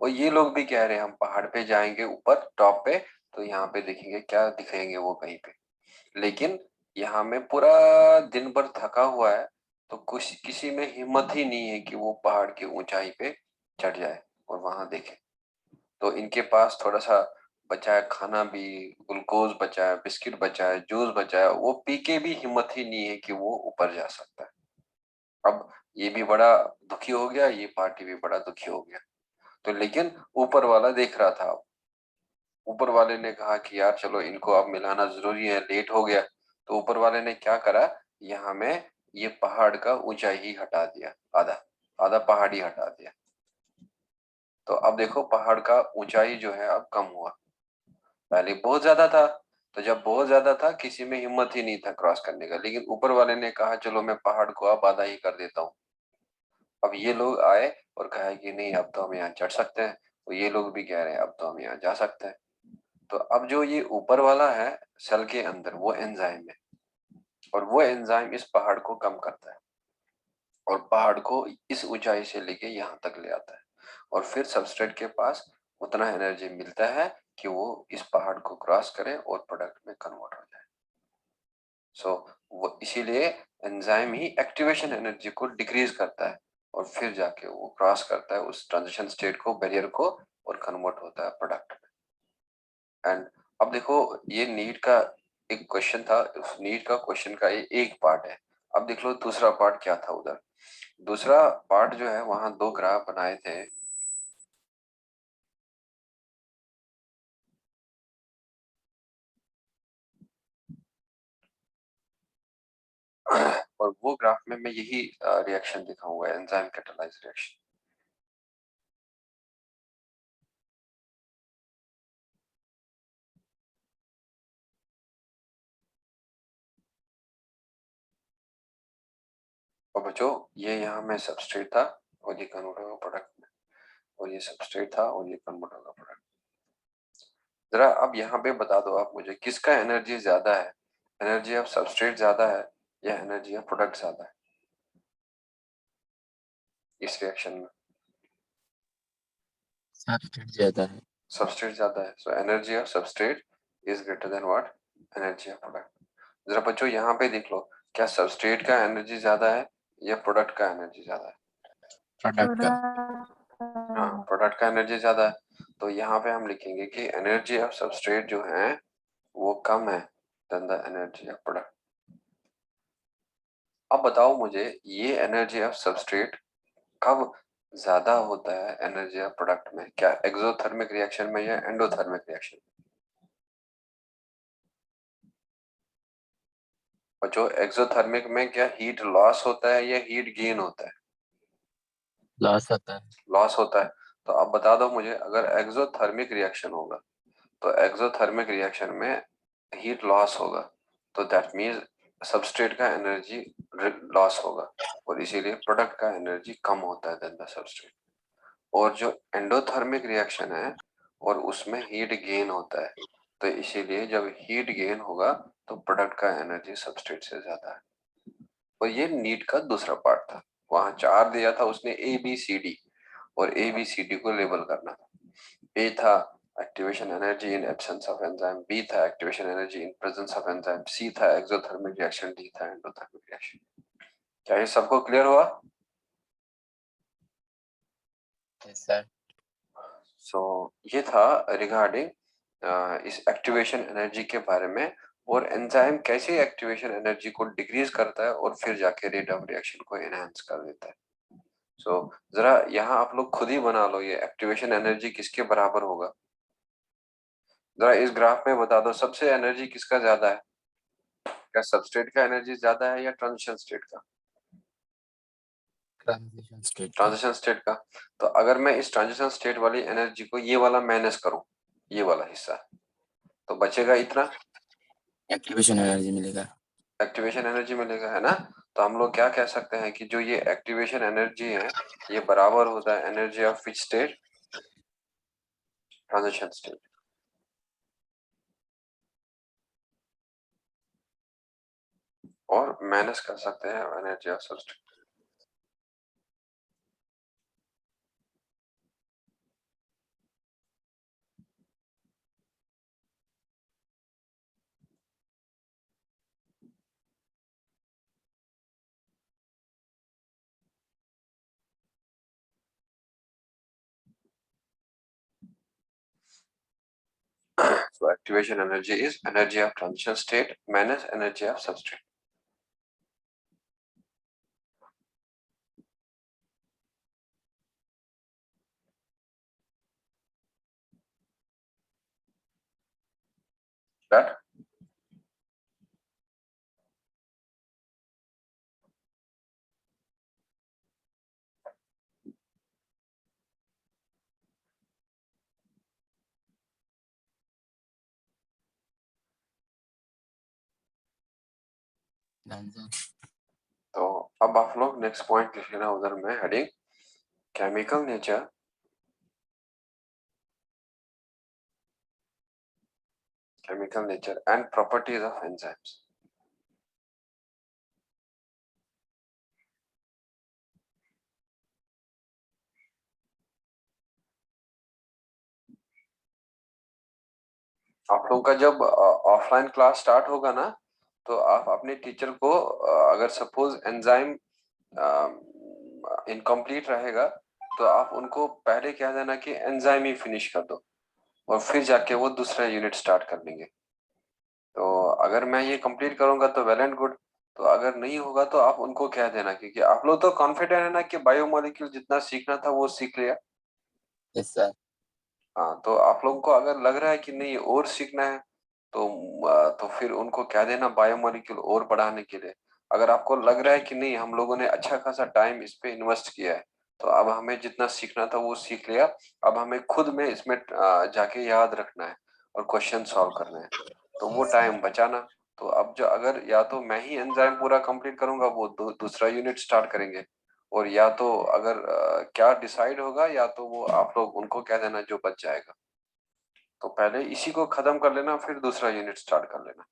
और ये लोग भी कह रहे हैं हम पहाड़ पे जाएंगे ऊपर टॉप पे, तो यहाँ पे देखेंगे क्या दिखेंगे वो कहीं पे। लेकिन यहाँ में पूरा दिन भर थका हुआ है, तो कुछ किसी में हिम्मत ही नहीं है कि वो पहाड़ की ऊंचाई पे चढ़ जाए और वहां देखे। तो इनके पास थोड़ा सा बचा है खाना भी, ग्लूकोज बचा है, बिस्किट बचा है, जूस बचा है, वो पी के भी हिम्मत ही नहीं है कि वो ऊपर जा सकता है। अब ये भी बड़ा दुखी हो गया, ये पार्टी भी बड़ा दुखी हो गया। तो लेकिन ऊपर वाला देख रहा था। ऊपर वाले ने कहा कि यार चलो इनको अब मिलाना जरूरी है, लेट हो गया। तो ऊपर वाले ने क्या करा, यहाँ में ये पहाड़ का ऊंचाई ही हटा दिया, आधा आधा पहाड़ ही हटा दिया। तो अब देखो पहाड़ का ऊंचाई जो है अब कम हुआ। पहले बहुत ज्यादा था, तो जब बहुत ज्यादा था किसी में हिम्मत ही नहीं था क्रॉस करने का, लेकिन ऊपर वाले ने कहा चलो मैं पहाड़ को अब आधा ही कर देता हूँ। अब ये लोग आए और कहा कि नहीं अब तो हम यहाँ चढ़ सकते हैं, तो ये लोग भी कह रहे हैं अब तो हम यहाँ जा सकते हैं। तो अब जो ये ऊपर वाला है सेल के अंदर वो एंजाइम है, और वो एंजाइम इस पहाड़ को कम करता है और पहाड़ को इस ऊंचाई से लेके यहाँ तक ले आता है। और फिर सबस्ट्रेट के पास उतना एनर्जी मिलता है कि वो इस पहाड़ को क्रॉस करे और प्रोडक्ट में कन्वर्ट हो जाए। सो वो इसीलिए एंजाइम ही एक्टिवेशन एनर्जी को डिक्रीज करता है और फिर जाके वो क्रॉस करता है उस ट्रांजिशन स्टेट को, बैरियर को, और कन्वर्ट होता है प्रोडक्ट में। एंड अब देखो ये नीट का एक क्वेश्चन था, उस नीट का क्वेश्चन का ये एक पार्ट है। अब देख लो दूसरा पार्ट क्या था उधर। दूसरा पार्ट जो है वहां दो ग्राफ बनाए थे। और वो ग्राफ में मैं यही रिएक्शन दिखाऊंगा, एंजाइम कैटालाइज रिएक्शन। और बच्चों ये यहाँ में सबस्ट्रेट था और ये कन्वर्ट होगा प्रोडक्ट में, और ये सबस्ट्रेट था और ये कन्वर्ट होगा प्रोडक्ट। जरा अब यहाँ पे बता दो आप मुझे किसका एनर्जी ज्यादा है, एनर्जी ऑफ सबस्ट्रेट ज्यादा है या एनर्जी ऑफ प्रोडक्ट ज्यादा है इस रिएक्शन में? सबस्ट्रेट ज्यादा है। सबस्ट्रेट ज्यादा है, so energy of substrate is greater than what, energy of product. जरा बच्चों यहाँ पे देख लो, क्या सबस्ट्रेट का एनर्जी ज्यादा है या प्रोडक्ट का एनर्जी ज्यादा है? प्रोडक्ट का। हाँ, प्रोडक्ट का एनर्जी ज्यादा है। तो यहाँ पे हम लिखेंगे कि एनर्जी ऑफ सबस्ट्रेट जो है वो कम है than the energy of product. अब बताओ मुझे ये एनर्जी ऑफ सबस्ट्रेट कब ज्यादा होता है एनर्जी ऑफ प्रोडक्ट में, क्या एक्सोथर्मिक रिएक्शन में या एंडोथर्मिक रिएक्शन में? और जो एक्सोथर्मिक में क्या हीट लॉस होता है या हीट गेन होता है? लॉस होता है। लॉस होता है। तो अब बता दो मुझे, अगर एक्सोथर्मिक रिएक्शन होगा तो एक्सोथर्मिक रिएक्शन में हीट लॉस होगा, तो दैट मीन्स सबस्ट्रेट का एनर्जी लॉस होगा और इसीलिए प्रोडक्ट का एनर्जी कम होता है देन द सबस्ट्रेट। और जो एंडोथर्मिक रिएक्शन है और उसमें हीट गेन होता है, तो इसीलिए जब हीट गेन होगा तो प्रोडक्ट का एनर्जी सबस्ट्रेट से ज्यादा है। और ये नीट का दूसरा पार्ट था, वहां चार दिया था उसने ए बी सी डी, और ए बी सी डी को लेबल करना था। ए था activation energy in absence of enzyme, B था activation energy in presence of enzyme, C था एक्सोथर्मिक रिएक्शन, डी था एंडोथर्मिक रिएक्शन। क्या ये सबको क्लियर हुआ? Yes, sir. सो ये था रिगार्डिंग इस एक्टिवेशन एनर्जी के बारे में, और एंजाइम कैसे एक्टिवेशन एनर्जी को डिक्रीज करता है और फिर जाके रेट ऑफ रिएक्शन को एनहांस कर देता है। सो जरा यहाँ आप लोग खुद ही बना लो, ये एक्टिवेशन एनर्जी किसके बराबर होगा? जरा इस ग्राफ में बता दो, सबसे एनर्जी किसका ज्यादा है? क्या सबस्ट्रेट का एनर्जी ज्यादा है या ट्रांजिशन स्टेट का? Transition state. ट्रांजिशन स्टेट का। तो अगर मैं इस ट्रांजिशन स्टेट वाली एनर्जी को ये वाला माइनस करूं, ये वाला हिस्सा, तो बचेगा इतना, Activation energy मिलेगा. एक्टिवेशन एनर्जी मिलेगा, है ना? तो हम लोग क्या कह सकते हैं कि जो ये एक्टिवेशन एनर्जी है ये बराबर होता है energy of which state? Transition state. और माइनस कर सकते हैं energy of substrate. So activation energy is energy of transition state minus energy of substrate. That तो अब आप लोग नेक्स्ट पॉइंट लिख लेना उधर में, heading chemical nature and properties of enzymes. आप लोगों का जब ऑफलाइन क्लास स्टार्ट होगा ना, तो आप अपने टीचर को अगर सपोज एंजाइम इनकम्प्लीट रहेगा तो आप उनको पहले कह देना कि एंजाइम ही फिनिश कर दो, और फिर जाके वो दूसरा यूनिट स्टार्ट कर लेंगे। तो अगर मैं ये कंप्लीट करूंगा तो वेल एंड गुड, तो अगर नहीं होगा तो आप उनको कह देना, क्योंकि आप लोग तो कॉन्फिडेंट है ना कि बायोमोलिक्यूल जितना सीखना था वो सीख लिया। Yes, sir. हाँ, तो आप लोगों को अगर लग रहा है कि नहीं और सीखना है तो फिर उनको कह देना बायोमोलिक्यूल और बढ़ाने के लिए। अगर आपको लग रहा है कि नहीं हम लोगों ने अच्छा खासा टाइम इस पे इन्वेस्ट किया है, तो अब हमें जितना सीखना था वो सीख लिया, अब हमें खुद में इसमें जाके याद रखना है और क्वेश्चन सॉल्व करना है, तो वो टाइम बचाना। तो अब जो अगर या तो मैं ही एंजाइम पूरा कंप्लीट करूंगा, वो दूसरा यूनिट स्टार्ट करेंगे, और या तो अगर क्या डिसाइड होगा, या तो वो आप लोग उनको कह देना जो बच जाएगा। तो पहले इसी को खत्म कर लेना, फिर दूसरा यूनिट स्टार्ट कर लेना।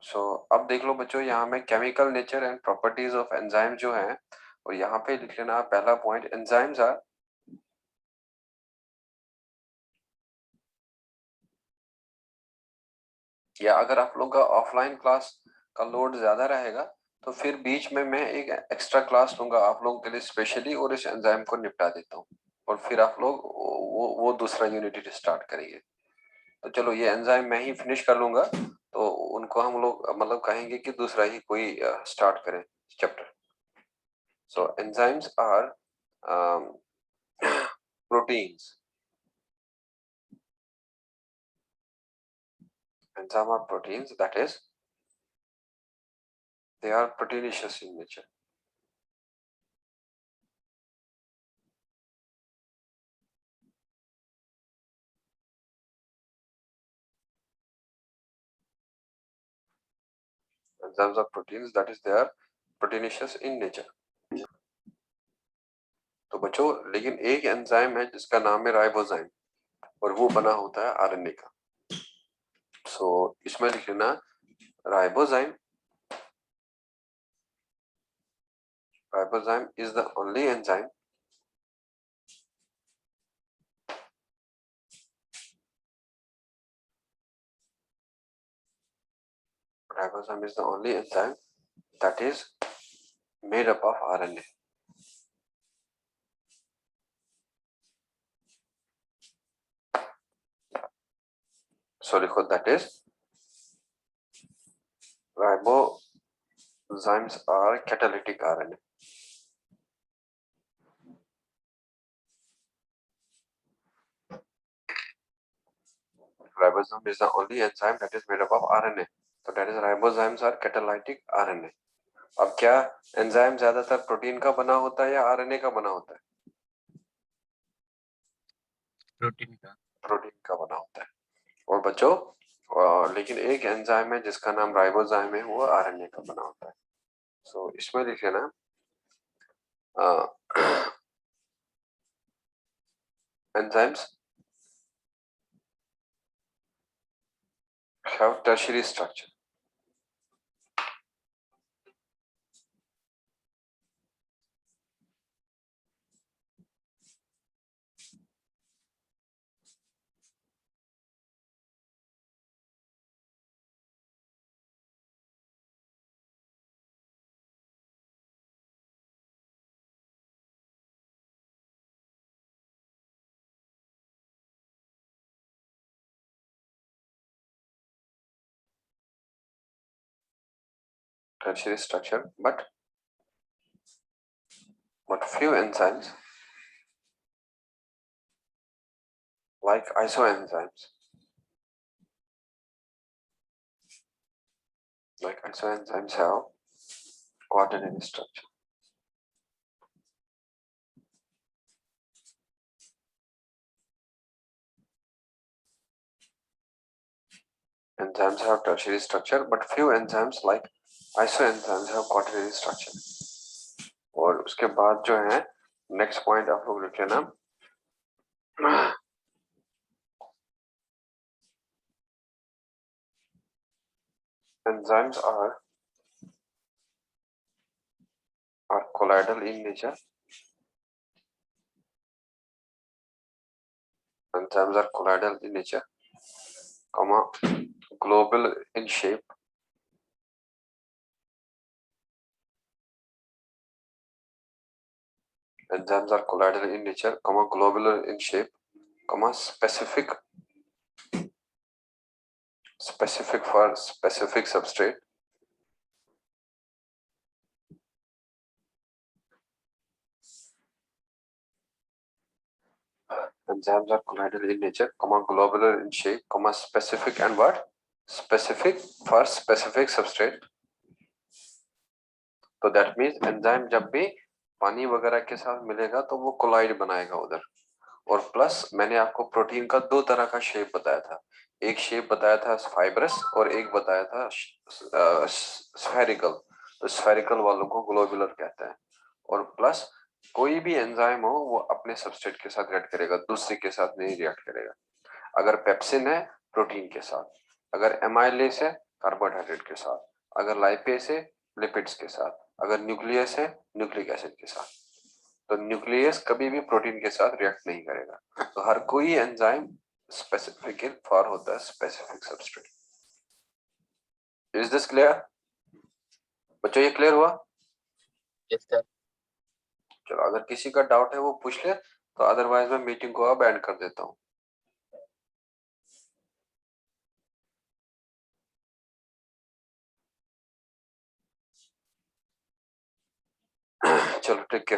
सो अब देख लो बच्चों, यहाँ में chemical nature and properties of enzyme जो है, और यहाँ पे लिख लेना पहला पॉइंट, एंजाइम्स आर या अगर आप लोग का ऑफलाइन क्लास का लोड ज्यादा रहेगा तो फिर बीच में मैं एक एक्स्ट्रा क्लास लूंगा आप लोगों के लिए स्पेशली, और इस एंजाइम को निपटा देता हूँ, और फिर आप लोग वो दूसरा यूनिट स्टार्ट करेंगे। तो चलो ये एंजाइम मैं ही फिनिश कर लूंगा, तो उनको हम लोग मतलब कहेंगे कि दूसरा ही कोई स्टार्ट करें chapter. So enzymes are proteins, enzyme are proteins, that is they are proteinaceous in nature. Enzymes are proteins, that is they are proteinaceous in nature. तो बच्चों लेकिन एक एंजाइम है जिसका नाम है राइबोजाइम, और वो बना होता है आरएनए का। सो इसमें लिख लेना ribozyme, ribozyme is the only enzyme Ribosome is the only enzyme that is made up of RNA. So लिखो that is ribozymes are catalytic RNA. Ribosome is the only enzyme that is made up of RNA. So that is ribozymes are catalytic RNA. अब क्या enzyme ज्यादातर protein का बना होता है या RNA का बना होता है? प्रोटीन का। प्रोटीन का बना होता है। और बच्चों लेकिन एक एंजाइम है जिसका नाम राइबोजाइम है, वो आरएनए का बना होता है। सो इसमें लिखे ना enzymes have tertiary structure. Tertiary structure, but few enzymes like isoenzymes have quaternary structure. Enzymes have tertiary structure, but few enzymes like isoenzymes have quaternary structure. और उसके बाद जो है नेक्स्ट पॉइंट आप लोग लिख लेना, enzymes are colloidal in nature. Enzymes are colloidal in nature, comma global in shape. Enzymes are colloidal in nature, comma globular in shape, comma specific for specific substrate. Enzymes are colloidal in nature, comma globular in shape, comma specific and what? Specific for specific substrate. तो that means enzyme जब भी पानी वगैरह के साथ मिलेगा तो वो कोलाइड बनाएगा उधर। और प्लस मैंने आपको प्रोटीन का दो तरह का शेप बताया था, एक शेप बताया था फाइब्रस और एक बताया था स्फेरिकल। तो स्फेरिकल वालों को ग्लोबुलर कहते हैं। और प्लस कोई भी एंजाइम हो वो अपने सबस्ट्रेट के साथ रिएक्ट करेगा, दूसरे के साथ नहीं रिएक्ट करेगा। अगर पेप्सिन है प्रोटीन के साथ, अगर एमाइलेस है कार्बोहाइड्रेट के साथ, अगर लाइपेस है लिपिड्स के साथ, अगर न्यूक्लियस है न्यूक्लिक एसिड के साथ। तो न्यूक्लियस कभी भी प्रोटीन के साथ रिएक्ट नहीं करेगा। तो हर कोई एंजाइम स्पेसिफिक फॉर होता है specific substrate. Is this clear बच्चों? ये क्लियर हुआ? Yes sir. चलो अगर किसी का डाउट है वो पूछ ले, तो अदरवाइज मैं मीटिंग को अब एंड कर देता हूँ। चलो ठीक है।